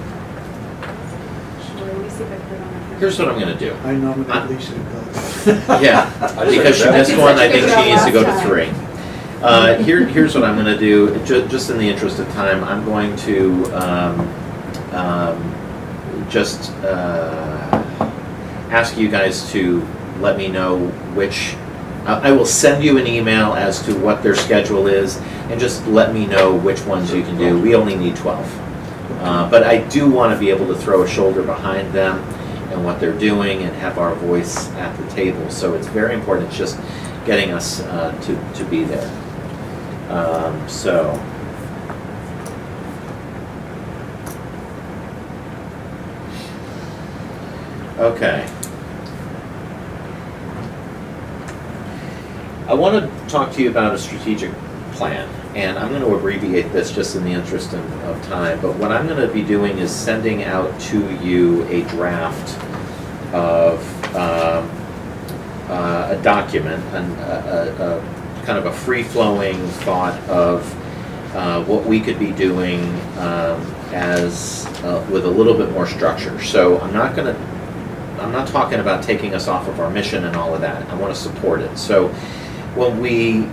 Sure, let me see if I put it on my. Here's what I'm gonna do. I nominate Lisa to go. Yeah, because she I missed did one, such a I think good she job needs to go to last three. Here's what I'm gonna do, just in the interest of time, I'm going to, just, ask you guys to let me know which, I will send you an email as to what their schedule is, and just let me know which ones you can do. We only need 12. But I do want to be able to throw a shoulder behind them and what they're doing and have our voice at the table. So it's very important, it's just getting us to be there. So. Okay. I want to talk to you about a strategic plan, and I'm going to abbreviate this just in the interest of time, but what I'm going to be doing is sending out to you a draft of a document, a kind of a free-flowing thought of what we could be doing as with a little bit more structure. So I'm not talking about taking us off of our mission and all of that. I want to support it. So when we,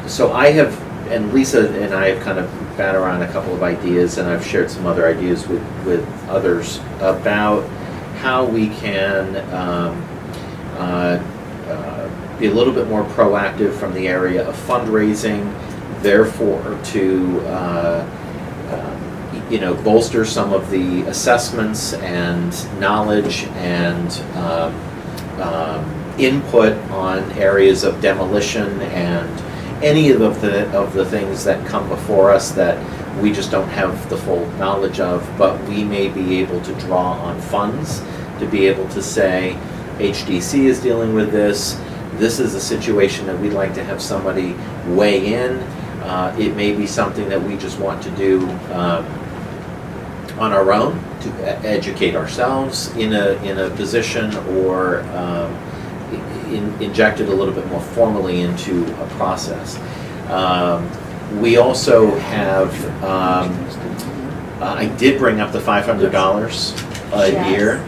so I have, and Lisa and I have kind of bat around a couple of ideas, and I've shared some other ideas with others about how we can be a little bit more proactive from the area of fundraising, therefore to bolster some of the assessments and knowledge and input on areas of demolition and any of the things that come before us that we just don't have the full knowledge of, but we may be able to draw on funds to be able to say, HDC is dealing with this, this is a situation that we'd like to have somebody weigh in. It may be something that we just want to do on our own to educate ourselves in a position, or inject it a little bit more formally into a process. We also have, I did bring up the $500 a year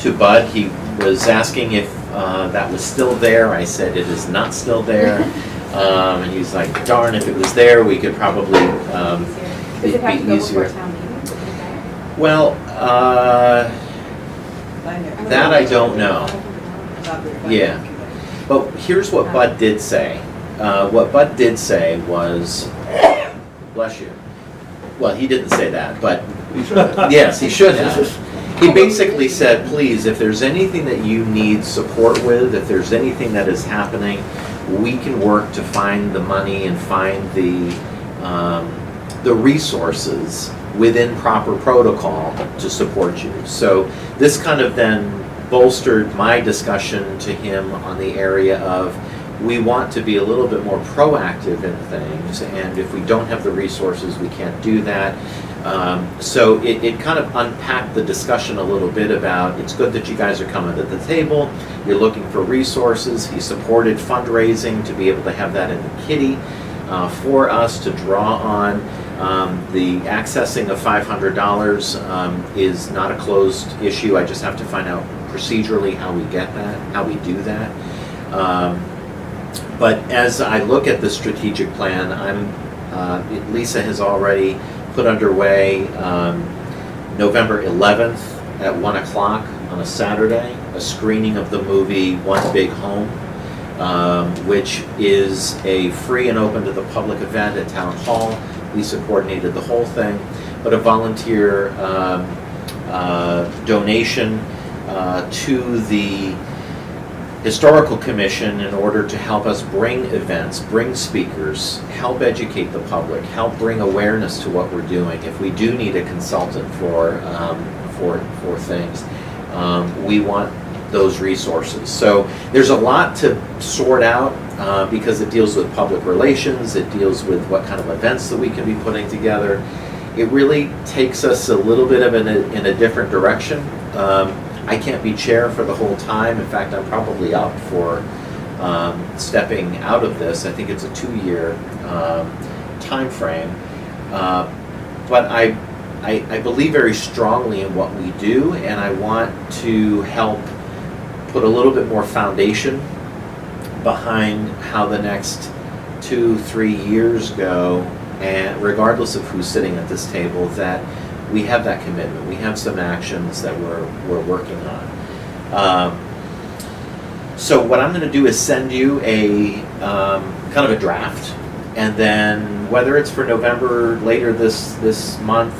to Bud. He was asking if that was still there. I said it is not still there. And he's like, darn, if it was there, we could probably, Does it have to it'd go be before easier. town meeting? Well, that I don't know. Yeah. But here's what Bud did say. What Bud did say was, bless you. Well, he didn't say that, but yes, he should have. He basically said, please, if there's anything that you need support with, if there's anything that is happening, we can work to find the money and find the resources within proper protocol to support you. So this kind of then bolstered my discussion to him on the area of, we want to be a little bit more proactive in things, and if we don't have the resources, we can't do that. So it kind of unpacked the discussion a little bit about, it's good that you guys are coming to the table, you're looking for resources. He supported fundraising to be able to have that in the kitty for us to draw on. The accessing of $500 is not a closed issue. I just have to find out procedurally how we get that, how we do that. But as I look at the strategic plan, Lisa has already put underway November 11th at 1 o'clock on a Saturday, a screening of the movie One Big Home, which is a free and open to the public event at Town Hall. Lisa coordinated the whole thing. but a volunteer donation to the Historical Commission in order to help us bring events, bring speakers, help educate the public, help bring awareness to what we're doing. If we do need a consultant for things, we want those resources. So there's a lot to sort out because it deals with public relations, it deals with what kind of events that we can be putting together. It really takes us a little bit of in a different direction. I can't be chair for the whole time. In fact, I'm probably up for stepping out of this. I think it's a 2-year time frame. But I believe very strongly in what we do, and I want to help put a little bit more foundation behind how the next 2-3 years go, and regardless of who's sitting at this table, that we have that commitment. We have some actions that we're working on. So what I'm going to do is send you a kind of a draft, and then whether it's for November later this month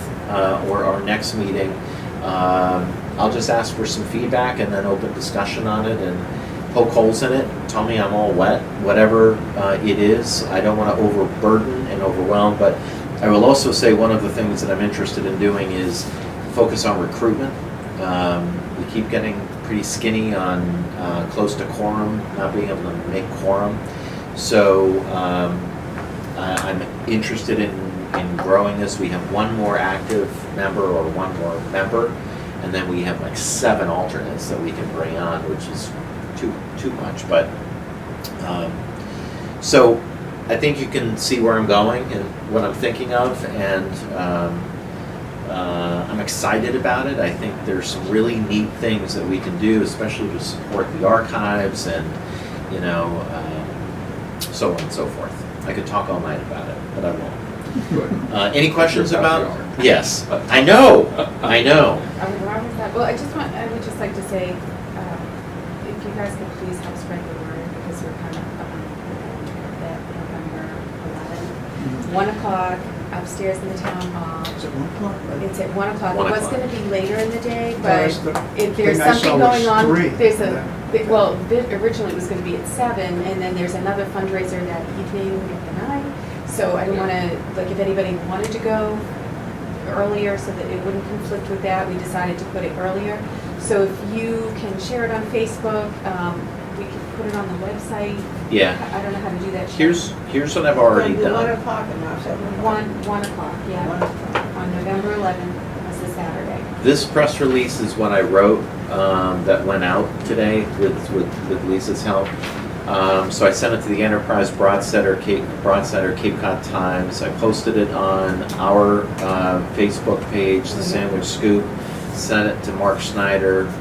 or our next meeting, I'll just ask for some feedback and then open discussion on it and poke holes in it. Tell me I'm all wet, whatever it is. I don't want to overburden and overwhelm, but I will also say one of the things that I'm interested in doing is focus on recruitment. We keep getting pretty skinny on close to quorum, not being able to make quorum. So I'm interested in growing this. We have one more active member or one more member, and then we have like 7 alternates that we can bring on, which is too much. But so I think you can see where I'm going and what I'm thinking of, and I'm excited about it. I think there's some really neat things that we can do, especially to support the archives and, so on and so forth. I could talk all night about it, but I won't. Any questions about? Yes, I know. Why was that? Well, I would just like to say, if you guys could please help spread the word, because we're kind of that November 11th. 1 o'clock upstairs in the town hall. Is it 1 o'clock? It's at 1 o'clock. 1 It was o'clock. going to be later in the day, That's but the if there's thing I something saw was going on, 3. there's Yeah. originally it was going to be at 7, and then there's another fundraiser that evening at the 9. So I don't want to, if anybody wanted to go earlier so that it wouldn't conflict with that, we decided to put it earlier. So if you can share it on Facebook, we can put it on the website. Yeah. I don't know how to do that. Here's what I've already Then do 1 done. o'clock and not 7 o'clock. 1 o'clock, yeah. 1 o'clock. On November 11th, that's a Saturday. This press release is what I wrote that went out today with Lisa's help. So I sent it to the Enterprise Broadsetter, Cape Cod Times. I posted it on our Facebook page, The Sandwich Scoop. Sent it to Mark Schneider.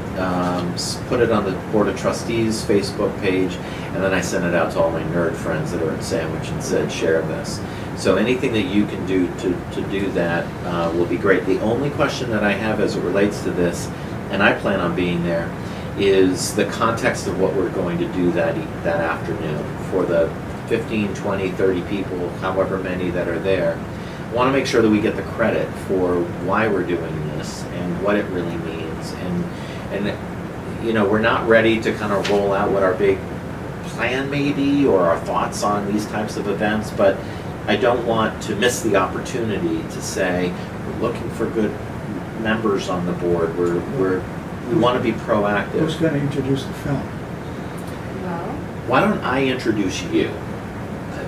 Put it on the Board of Trustees Facebook page, and then I sent it out to all my nerd friends that are at Sandwich and said, share this. So anything that you can do to do that will be great. The only question that I have as it relates to this, and I plan on being there, is the context of what we're going to do that afternoon for the 15, 20, 30 people, however many that are there. I want to make sure that we get the credit for why we're doing this and what it really means. And we're not ready to kind of roll out what our big plan may be or our thoughts on these types of events, but I don't want to miss the opportunity to say we're looking for good members on the board. We want to be proactive. Who's going to introduce the film? Well, Why don't I introduce you?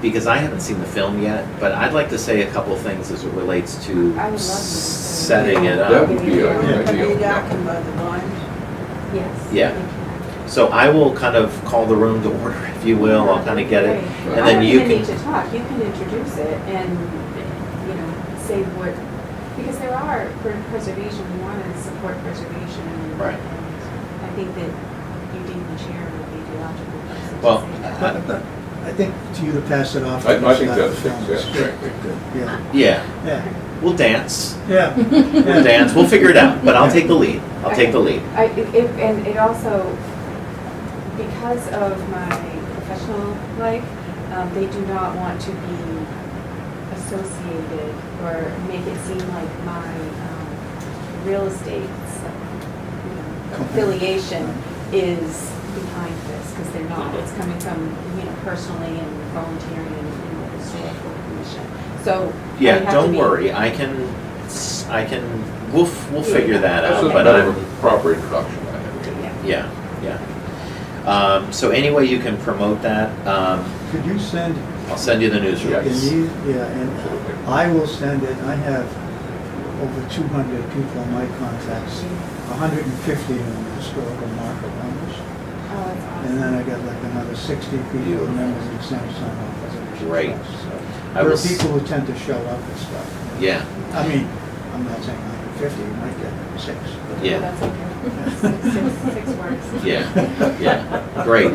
Because I haven't seen the film yet, but I'd like to say a couple things as it relates to I would love to. setting it That up. would be Are you ideal. talking about the blind? yes. Yeah. you can. So I will kind of call the room to order, if you will. I'll kind of get it. Great. And then you I don't even can, need to talk, you can introduce it and, say what, because there are, for preservation, we want to support preservation. and- Right. and I think that you being the chair would be the logical person Well, to say that. But I think to you to pass it off. I to think Scott, that's the film is good. good. Yeah, yeah, yeah, we'll dance. yeah. We'll dance. We'll figure it out, but I'll take the lead. I'll take the lead. And it also, because of my professional life, they do not want to be associated or make it seem like my real estate affiliation is behind this, because they're not. It's coming from, personally and volunteering in the historical commission. So I Yeah, have to don't be- worry, we'll figure that This out, is but better I'm, than the proper introduction, I think. Yeah. yeah. So any way you can promote that, Could you send, I'll send you the news Yeah. release. and I will send it, I have over 200 people in my contacts, 150 in the historical market numbers. Oh, that's awesome. And then I got like another 60 people, members of the Samsung office. Great. So I there will are s- people who tend to show up and stuff. Yeah, I mean, I'm not saying 150, you might get 6. but- Yeah. That's okay. Six works. yeah, great.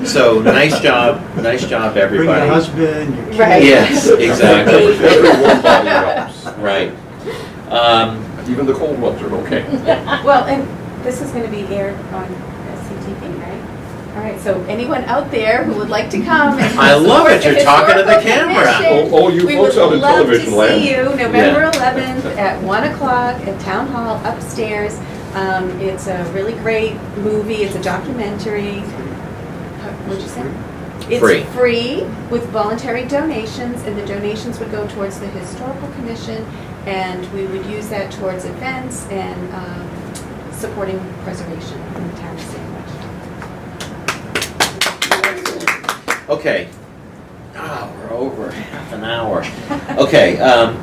So, nice job, Bring your everybody. husband, your kids. Right. Yes, exactly, Every warm body helps. right. Even the cold ones are okay. Well, and this is going to be aired on SCTV, right? All right, so anyone out there who would like to come and I love it, support you're talking to the historical camera. commission, Oh, you folks out in television We land. would love to see you November 11th at 1 o'clock at Town Hall upstairs. It's a really great movie. It's a documentary. What'd you say? It's Free. free with voluntary donations, and the donations would go towards the Historical Commission, and we would use that towards events and supporting preservation in the town of Sandwich. Okay. We're over half an hour. Okay,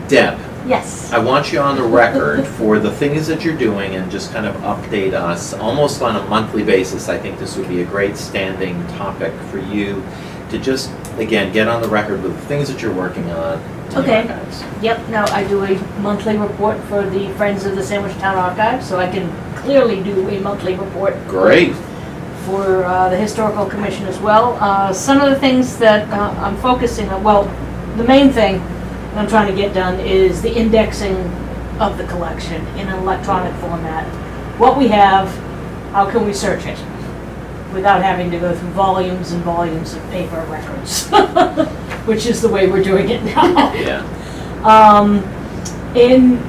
Deb, Yes. I want you on the record for the things that you're doing and just kind of update us almost on a monthly basis. I think this would be a great standing topic for you to just, again, get on the record with the things that you're working on in the Okay. archives. Yep, now I do a monthly report for the Friends of the Sandwich Town Archive, so I can clearly do a monthly report Great. for the Historical Commission as well. Some of the things that I'm focusing on, well, the main thing I'm trying to get done is the indexing of the collection in an electronic format. What we have, how can we search it without having to go through volumes and volumes of paper records, which is the way we're doing it now. Yeah. In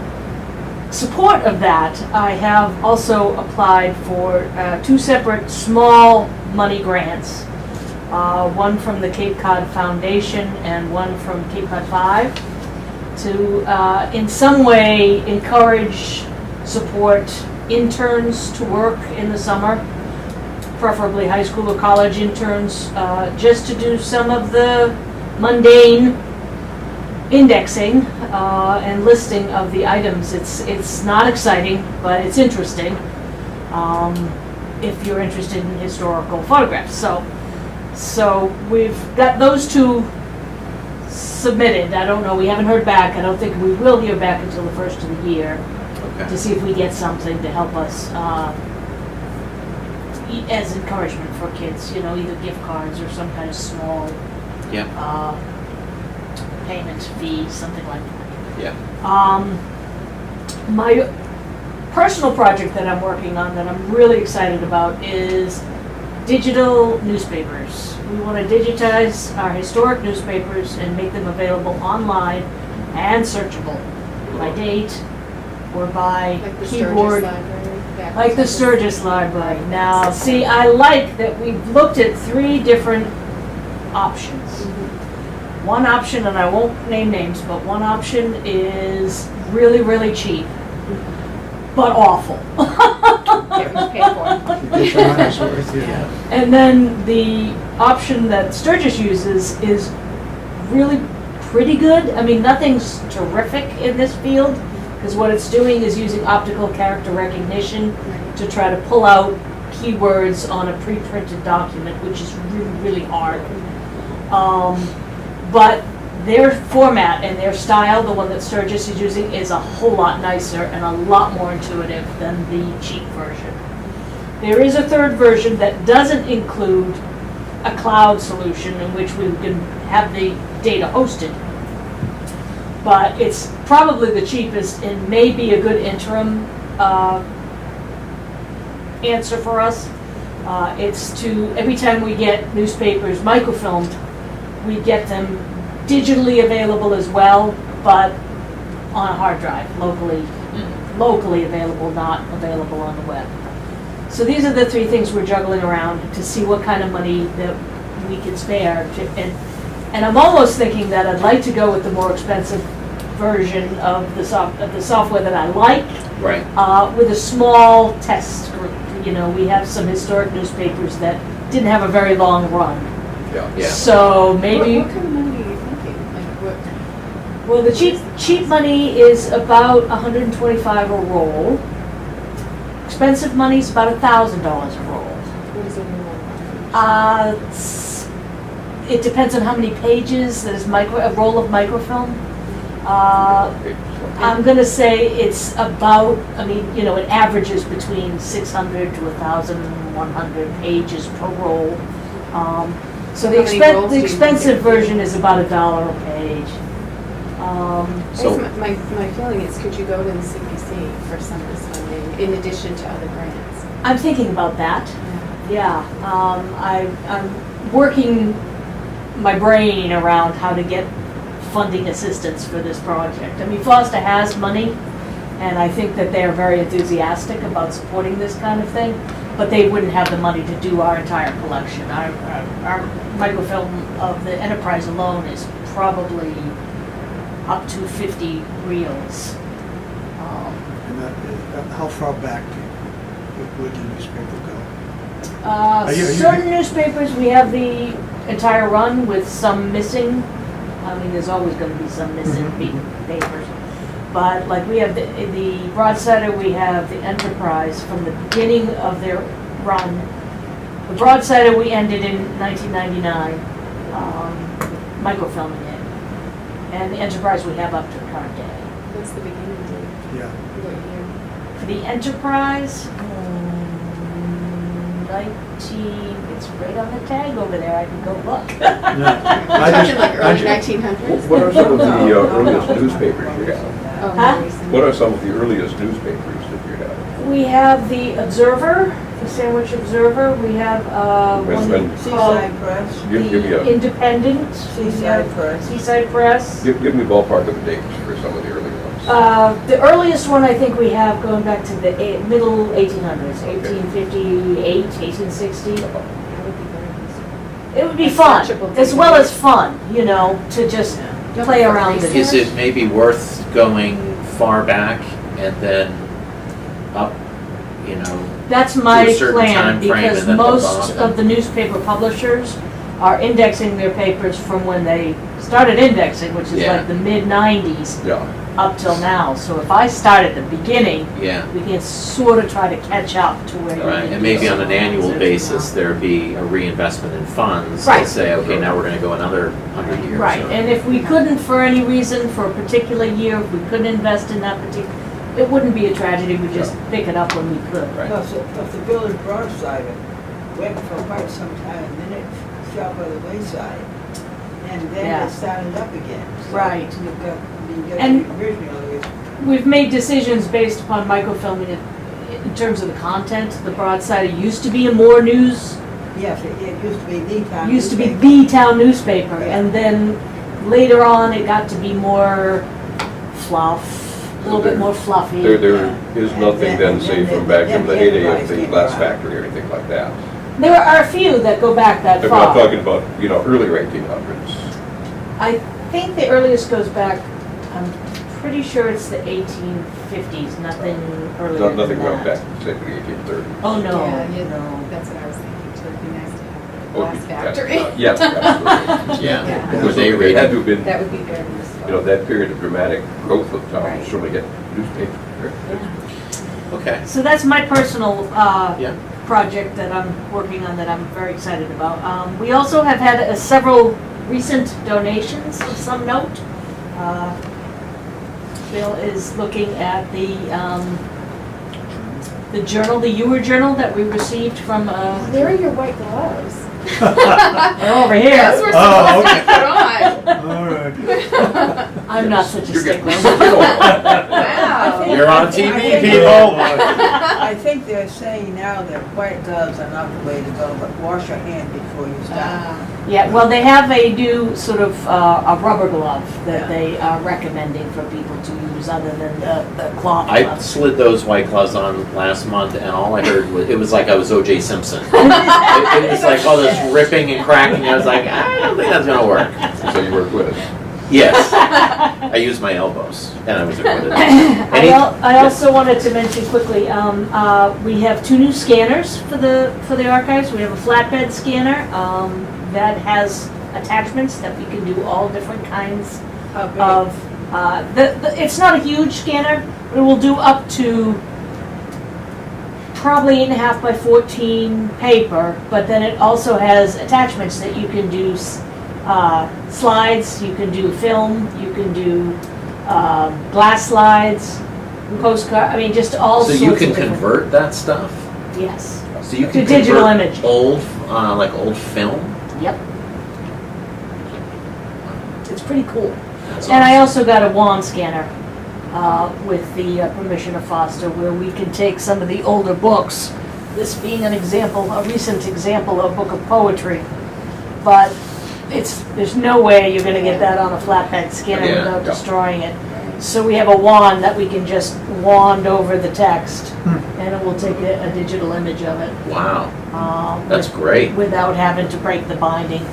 support of that, I have also applied for 2 separate small money grants. One from the Cape Cod Foundation and one from Cape Cod 5 to in some way encourage, support interns to work in the summer, preferably high school or college interns, just to do some of the mundane indexing and listing of the items. It's not exciting, but it's interesting if you're interested in historical photographs. So we've got those 2 submitted. I don't know, we haven't heard back. I don't think we will hear back until the first of the year to Okay. see if we get something to help us as encouragement for kids, either gift cards or some kind of small Yep. payment fee, something like that. Yeah. My personal project that I'm working on that I'm really excited about is digital newspapers. We want to digitize our historic newspapers and make them available online and searchable by date or by Like the keyboard. Sturgis Library. Like the Sturgis Library. Now, see, I like that we've looked at 3 different options. One option, and I won't name names, but one option is really, really cheap, but awful. Get what you pay for. You get your money's worth, yeah. And then the option that Sturgis uses is really pretty good. I mean, nothing's terrific in this field, because what it's doing is using optical character recognition to try to pull out keywords on a pre-printed document, which is really, really hard. But their format and their style, the one that Sturgis is using, is a whole lot nicer and a lot more intuitive than the cheap version. There is a 3rd version that doesn't include a cloud solution in which we can have the data hosted. But it's probably the cheapest and may be a good interim answer for us. It's to, every time we get newspapers microfilmed, we get them digitally available as well, but on a hard drive, locally available, not available on the web. So these are the three things we're juggling around to see what kind of money that we can spare. And I'm almost thinking that I'd like to go with the more expensive version of the software that I like, Right. with a small test group. You know, we have some historic newspapers that didn't have a very long run. Yeah. So maybe, What kind of money are you thinking? Like what? well, the cheap money is about $125 a roll. Expensive money is about $1,000 a roll. What is it? It depends on how many pages. There's a roll of microfilm. I'm gonna say it's about, it averages between 600 to 1,100 pages per roll. So the How many rolls do you expensive think? version is about $1 a page. So- My feeling is, could you go to the CPC for some of this funding in addition to other grants? I'm thinking about that. Yeah, I'm working my brain around how to get funding assistance for this project. I mean, Foster has money, and I think that they're very enthusiastic about supporting this kind of thing, but they wouldn't have the money to do our entire collection. Our microfilm of the Enterprise alone is probably up to 50 reels. And how far back would the newspaper go? Are you- Certain newspapers, we have the entire run with some missing. I mean, there's always going to be some missing papers. But like we have the Broadsider, we have the Enterprise from the beginning of their run. The Broadsider we ended in 1999, microfilming it. And the Enterprise we have up to the current day. What's the beginning date? Yeah. What year? For the Enterprise, 19, it's right on the tag over there, I can go look. No, We're talking like early 1900s? What are some of the earliest newspapers you have? Oh, Huh? more recent. What are some of the earliest newspapers that you have? We have the Observer, the Sandwich Observer, we have one When- called Seaside Press, Give me the a, Independent. we Seaside have Press. Seaside Press. give me a ballpark of the dates for some of the early ones. The earliest one I think we have going back to the middle 1800s, 1858, 1860. That would be very useful. It would be A fun, searchable as well as database. fun, to just play around with Is it. it maybe worth going far back and then up, That's to my a certain plan, time frame because and then hook most off of the newspaper publishers are indexing their papers from when they started indexing, which is Yeah. like the mid-90s Yeah, up till now. So if I start at the beginning, Yeah, we can sort of try to catch up to where all right, and maybe on an annual basis, there'd be a reinvestment in funds. Right. To say, okay, now we're gonna go another 100 years. Right, or- and if we couldn't, for any reason, for a particular year, if we couldn't invest in that particular, it wouldn't be a tragedy, we'd just pick it up when we could. Right. no, so if the village broadsider went for quite some time, and then it fell by the wayside, and then Yeah. it started up again. So Right. You get And- the original, We've made decisions based upon microfilming it in terms of the content. The Broadsider used to be a more news, yes, it used to be the town. used to be newspaper. the town newspaper, and then later on it got to be more fluff, a little bit more fluffy. there is nothing then, say, from back in the heyday of the Enterprise glass came around. factory or anything like that. There are a few that go back that I'm far. not talking about, earlier 1800s. I think the earliest goes back, I'm pretty sure it's the 1850s, nothing earlier than Nothing that. went back, say, to the 1830s. Oh, no, Yeah, no. That's what I was thinking too. It'd be nice to have a Oh, glass yeah, factory. Yes, absolutely. Yeah, Yeah. were they It had rated? to have been, That would be very useful. that period of dramatic growth of town, Right. certainly get newspapers. Okay, So that's my personal yeah, project that I'm working on that I'm very excited about. We also have had several recent donations of some note. Bill is looking at the journal, the Ewer Journal that we received from, Where are your white gloves? they're over Those here. were Oh, supposed to be put on. All right. I'm not such a You're getting- stickler. Wow. You're on TV, people. I think they're saying now that white gloves are not the way to go, but wash your hand before you start. Yeah, well, they have a new sort of a rubber glove that they are recommending for people to use other than the cloth I gloves. slid those white gloves on last month, and all I heard was, it was like I was O.J. Simpson. It was like all this ripping and cracking. I was like, I don't think that's gonna work. So you were acquitted. Yes, I used my elbows, and I was acquitted. I also wanted to mention quickly, we have 2 new scanners for the archives. We have a flatbed scanner that has attachments that we can do all different kinds How big? of. It's not a huge scanner, but it will do up to probably 8.5 by 14 paper, but then it also has attachments that you can do slides, you can do film, you can do glass slides, postcard, I mean, just all So sorts you of can different. convert that stuff? Yes. So you To can digital convert image. old, like old film? Yep. It's pretty cool. That's And I awesome. also got a wand scanner with the permission of Foster, where we can take some of the older books, this being an example, a recent example of a book of poetry. But there's no way you're gonna get that on a flatbed scanner Yeah, without yeah. destroying it. So we have a wand that we can just wand over the text, and it will take a digital image of it. Wow, that's great. Without having to break the binding.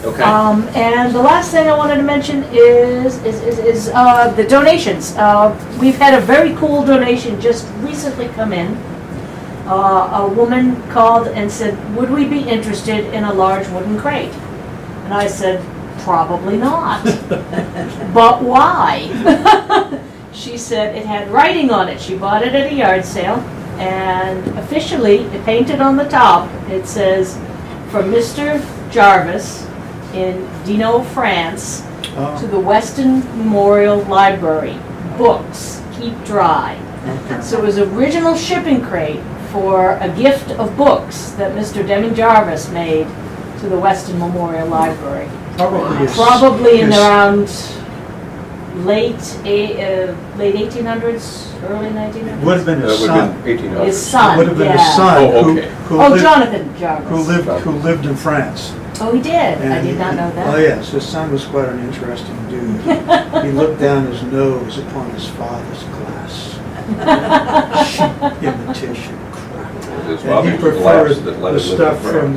Okay. And the last thing I wanted to mention is the donations. We've had a very cool donation just recently come in. A woman called and said, would we be interested in a large wooden crate? And I said, probably not. But why? She said it had writing on it. She bought it at a yard sale, and officially, it painted on the top, it says, from Mr. Jarvis in Dino, France, to the Weston Memorial Library. Books, keep dry. So it was original shipping crate for a gift of books that Mr. Deming Jarvis made to the Weston Memorial Library. Probably in around late 1800s, early 1900s. Would have been That his would son. have been 1800. His son, Would have been his yeah. son Oh, who- okay. who Oh, lived- Jonathan Jarvis. Who lived in France. Oh, he did? I And did not know that. Oh, yes, his son was quite an interesting dude. He looked down his nose upon his father's glass. Cheap imitation crap. It's And he probably the preferred glass that let the it live stuff in from,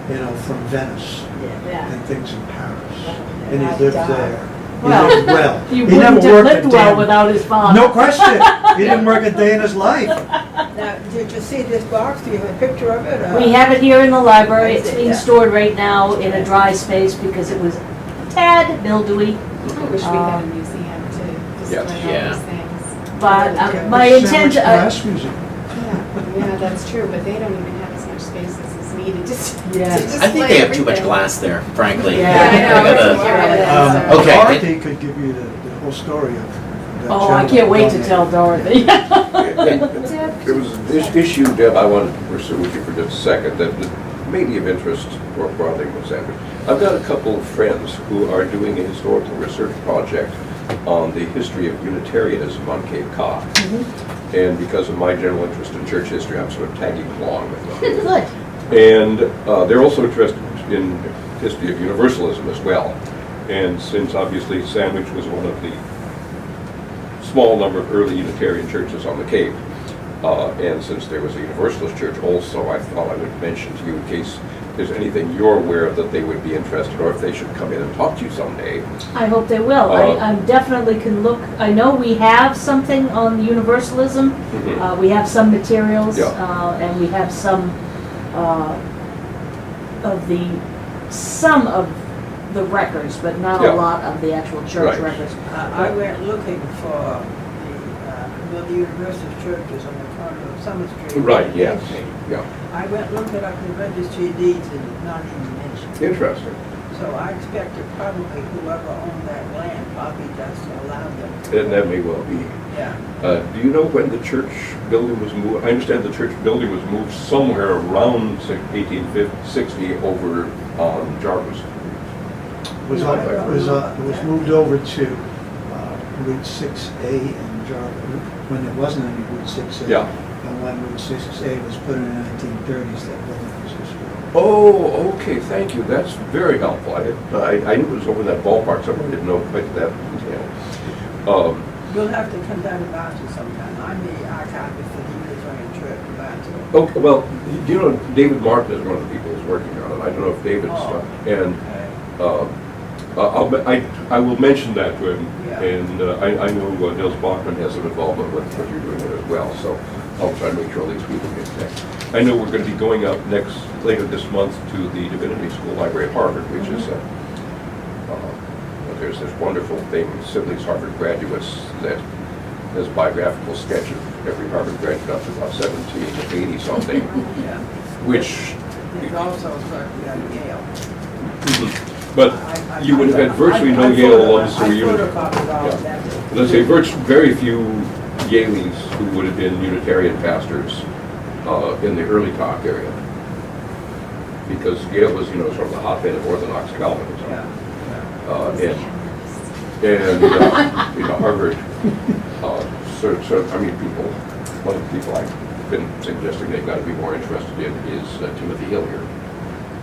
France. from Venice Yeah. and things in Paris. And he lived there. He Well, lived well. He He wouldn't never have worked a lived well damn- without his father. No question. He didn't work a day in his life. Now, did you see this box? Do you have a picture of it? or- We have it here in the library. It's Is it? being Yeah. stored right now in a dry space because it was a tad mildewy. I wish we had a museum to display all Yeah. these things. But Yeah. my intent, Sandwich Glass Museum. Yeah, that's true, but they don't even have as much space as is needed to Yeah. I think they have too much glass there, frankly. Yeah, I think I know, they it's gotta- really- Okay. Dorothy could give you the whole story of that. oh, I gentleman can't wait to donated. tell Dorothy. There was this issue, Deb, I wanted to pursue with you for just a second, that may be of interest for broadly with Sandwich. I've got a couple of friends who are doing a historical research project on the history of Unitarianism on Cape Cod. And because of my general interest in church history, I'm sort of tagging along with them. Good. And they're also interested in history of Universalism as well. And since obviously Sandwich was one of the small number of early Unitarian churches on the Cape, and since there was a Universalist church also, I thought I would mention to you in case there's anything you're aware of that they would be interested, or if they should come in and talk to you someday. I hope they will. I definitely can look, I know we have something on Universalism. We have some materials, Yeah. and we have some of the records, but not Yeah. a lot of the actual church Right. records. I went looking for the Universalist churches on the corner of Summer Street. Right, and yes, Main Street. yeah, I went looking up the registry of deeds and it's not even mentioned. interesting. So I expect that probably whoever owned that land probably just allowed them. And that may well be. Yeah. Do you know when the church building was moved? I understand the church building was moved somewhere around 1860 over on Jarvis. It was moved over to Route 6A in Jarvis, when there wasn't any Route 6A. Yeah. And when Route 6A was put in the 1930s, that building was destroyed. Oh, okay, thank you, that's very helpful. I knew it was over in that ballpark somewhere, I didn't know quite that detail. You'll have to come down to Bartow sometime. I'm the archivist for the Unitarian Church in Bartow. Okay, well, you know, David Martin is one of the people who's working on it. I don't know if David's, and I will mention that to him. Yeah. And I know Nils Bachman has some involvement with what you're doing there as well, so I'll try to make sure these people get connected. I know we're going to be going up later this month to the Divinity School Library at Harvard, which is there's this wonderful thing, Sibley's Harvard Graduates, that has biographical sketch of every Harvard graduate up to about 17 to 80 something, Yeah. which, There's also certainly at Yale. but you would have had virtually no Yale alums who were Unitarian. photocopied all of that. Let's say very few Yaleys who would have been Unitarian pastors in the early talk area. Because Yale was, sort of the hotbed of Orthodox Calvinism. Yeah. And Harvard, one of the people I've been suggesting they've got to be more interested in is Timothy Hilliard,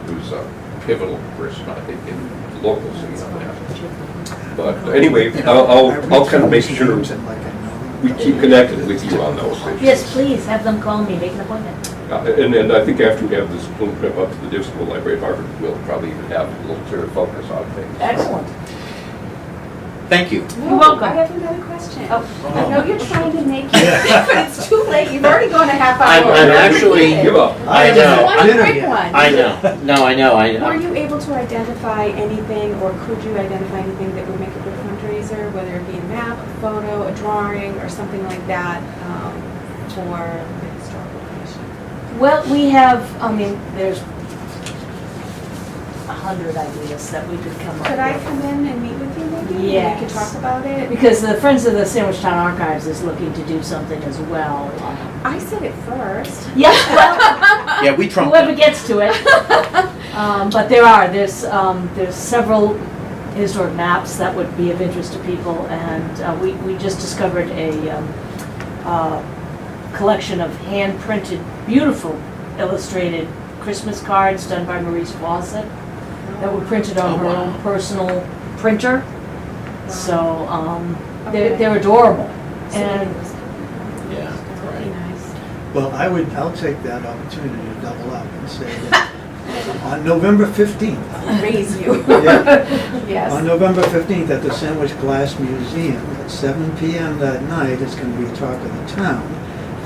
who's a pivotal person, I think, in the local scene on that. But anyway, I'll kind of make sure we keep connected with you on those things. Yes, please, have them call me, make an appointment. And I think after we have this little trip up to the Div School Library at Harvard, we'll probably even have a little clearer focus on things. Excellent. Thank you. No, You're welcome. I have another question. Oh. I know you're trying to make it, but it's too late. You've already gone a half hour. I'm actually- Give up. I know. One Dinner quick yet. one. I know. No, I know. Were you able to identify anything, or could you identify anything that would make a good fundraiser, whether it be a map, a photo, a drawing, or something like that, for the historical commission? Well, we have, there's 100 ideas that we could come up with. Could I come in and meet with you maybe? Yes. And we could talk about it? Because the Friends of the Sandwich Town Archives is looking to do something as well. I said it first. Yeah, well, Yeah, we trumped whoever it. gets to it. But there's several historic maps that would be of interest to people, and we just discovered a collection of hand-printed, beautiful illustrated Christmas cards done by Maurice Fawcett that were printed on her own personal printer. So they're adorable. And Yeah, That'd be nice. Well, I'll take that opportunity to double up and say that on November 15th, Raise you. yeah, Yes. on November 15th at the Sandwich Glass Museum at 7 p.m. that night is going to be a talk of the town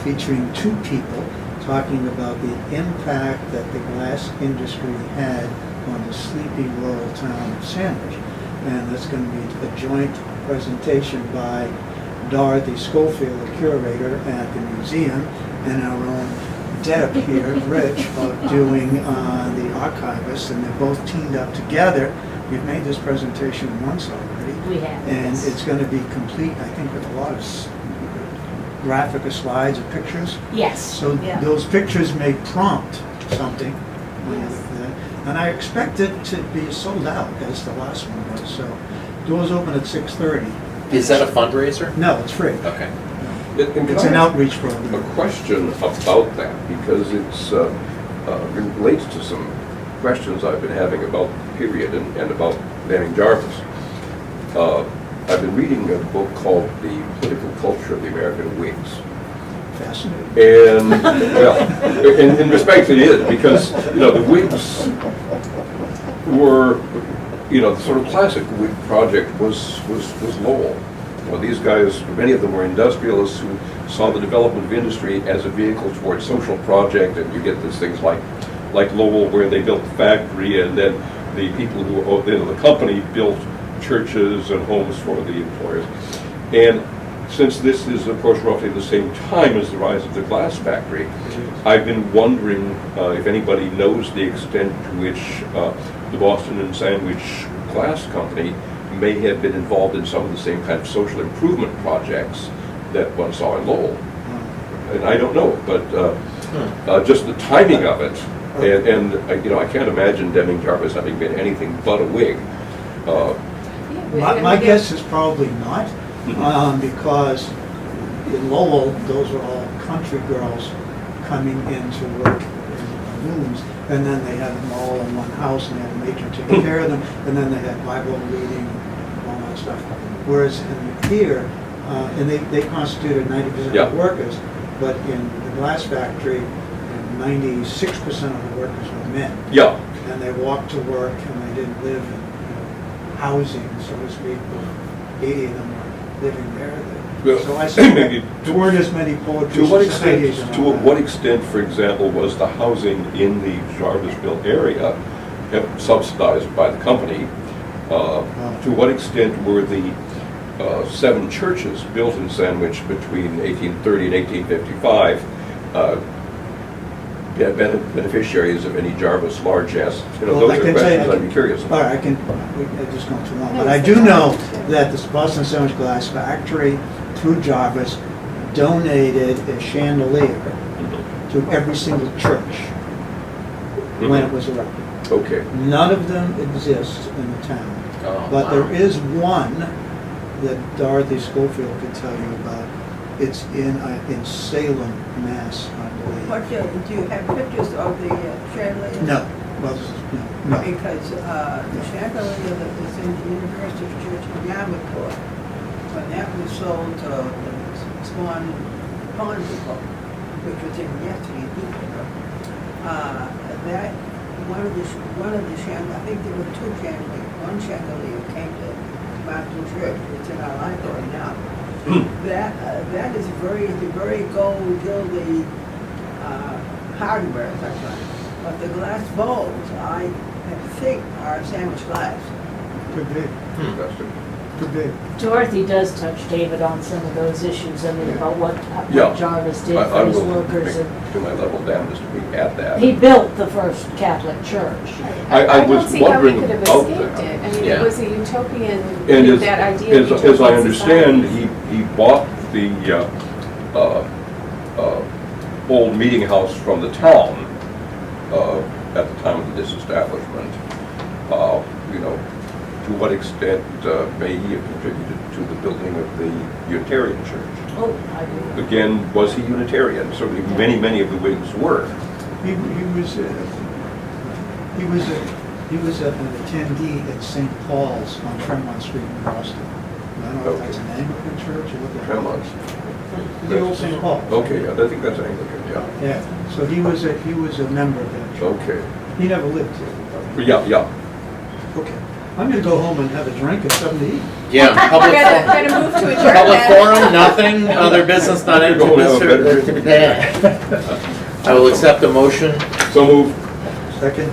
featuring two people talking about the impact that the glass industry had on the sleepy rural town of Sandwich. And that's going to be a joint presentation by Dorothy Schofield, the curator at the museum, and our own Deb here, Rich, of doing the archivist, and they're both teamed up together. We've made this presentation once already. we have. And yes. it's going to be complete, I think, with a lot of graphic slides or pictures. Yes. So yeah. those pictures may prompt something. Yes. And I expect it to be sold out, as the last one was. So doors open at 6:30. Is that a fundraiser? No, it's free. Okay. And It's can an I outreach a program. question about that, because it's relates to some questions I've been having about the period and about Manning Jarvis. I've been reading a book called The Political Culture of the American Whigs. Fascinating. And, well, in respect it is, because, the Whigs were, the sort of classic Whig project was Lowell. These guys, many of them were industrialists who saw the development of industry as a vehicle towards social project, and you get these things like Lowell, where they built the factory, and then the people who, the company built churches and homes for the employers. And since this is, of course, roughly the same time as the rise of the glass factory, I've been wondering if anybody knows the extent to which the Boston and Sandwich Glass Company may have been involved in some of the same kind of social improvement projects that one saw in Lowell. And I don't know, but just the timing of it, and I can't imagine Deming Jarvis having been anything but a Whig. My guess is probably not, because in Lowell, those were all country girls coming in to work in looms. And then they had them all in one house, and they had a matron taking care of them, and then they had Bible reading and all that stuff. Whereas in here, and they constituted 90% Yeah. of the workers, but in the glass factory, 96% of the workers were men. Yeah, And they walked to work, and they didn't live in housing, so to speak. 80 of them were living there. Well, So I said maybe there weren't as many poetry to what societies extent, and to all that. what extent, for example, was the housing in the Jarvisville area subsidized by the company? To what extent were the 7 churches built in Sandwich between 1830 and 1855 beneficiaries of any Jarvis largesse? You know, Well, I those are can tell you- questions I'd be curious All about. right, I just gone too long, No, but I it's do fine. know that the Boston Sandwich Glass Factory, through Jarvis, donated a chandelier to every single church when it was erected. Okay. None of them exist in the town, Oh, but wow. there is one that Dorothy Schofield could tell you about. It's in Salem, Mass, I believe. What, do you have pictures of the chandelier? No, well, no. Because the chandelier that was in the University Church in Yamacourt, when that was sold to the Swan Pond people, which was in yesterday, that one of the chandeliers, I think there were 2 chandeliers. One chandelier came to Mountain Church, it's in our library now. That is very gold gilded hardware, that's right. But the glass bowls, I think, are sandwich glass. Could be, Fantastic. could be. Dorothy does touch David on some of those issues, I mean, about what Yeah. Jarvis did I for his will workers. make to my level damnedest to be at that. He built the first Catholic church. I don't was see how we wondering could have about escaped that. it. I mean, Yeah. it was a utopian, And that idea of as I utopian understand, society. he bought the old meeting house from the town at the time of the disestablishment. You know, to what extent may he have contributed to the building of the Unitarian Church? Oh, I do. Again, was he Unitarian? Certainly, many of the Whigs were. He was an attendee at St. Paul's on Tremont Street in Boston. I don't know if that's an Anglican church or what the hell. Tremont. The old St. Paul. Okay, I think that's Anglican, yeah. Yeah, so he was a member of that church. Okay. He never lived here. Yeah. Okay. I'm gonna go home and have a drink and something to eat. Yeah, public Better move to adjourn Public then. forum, nothing, other business not Go and have a better entered. I will accept the motion, So move. Second?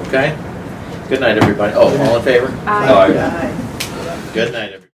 okay? Good night, everybody. Oh, all in favor? Aye. Aye. Good night, everybody.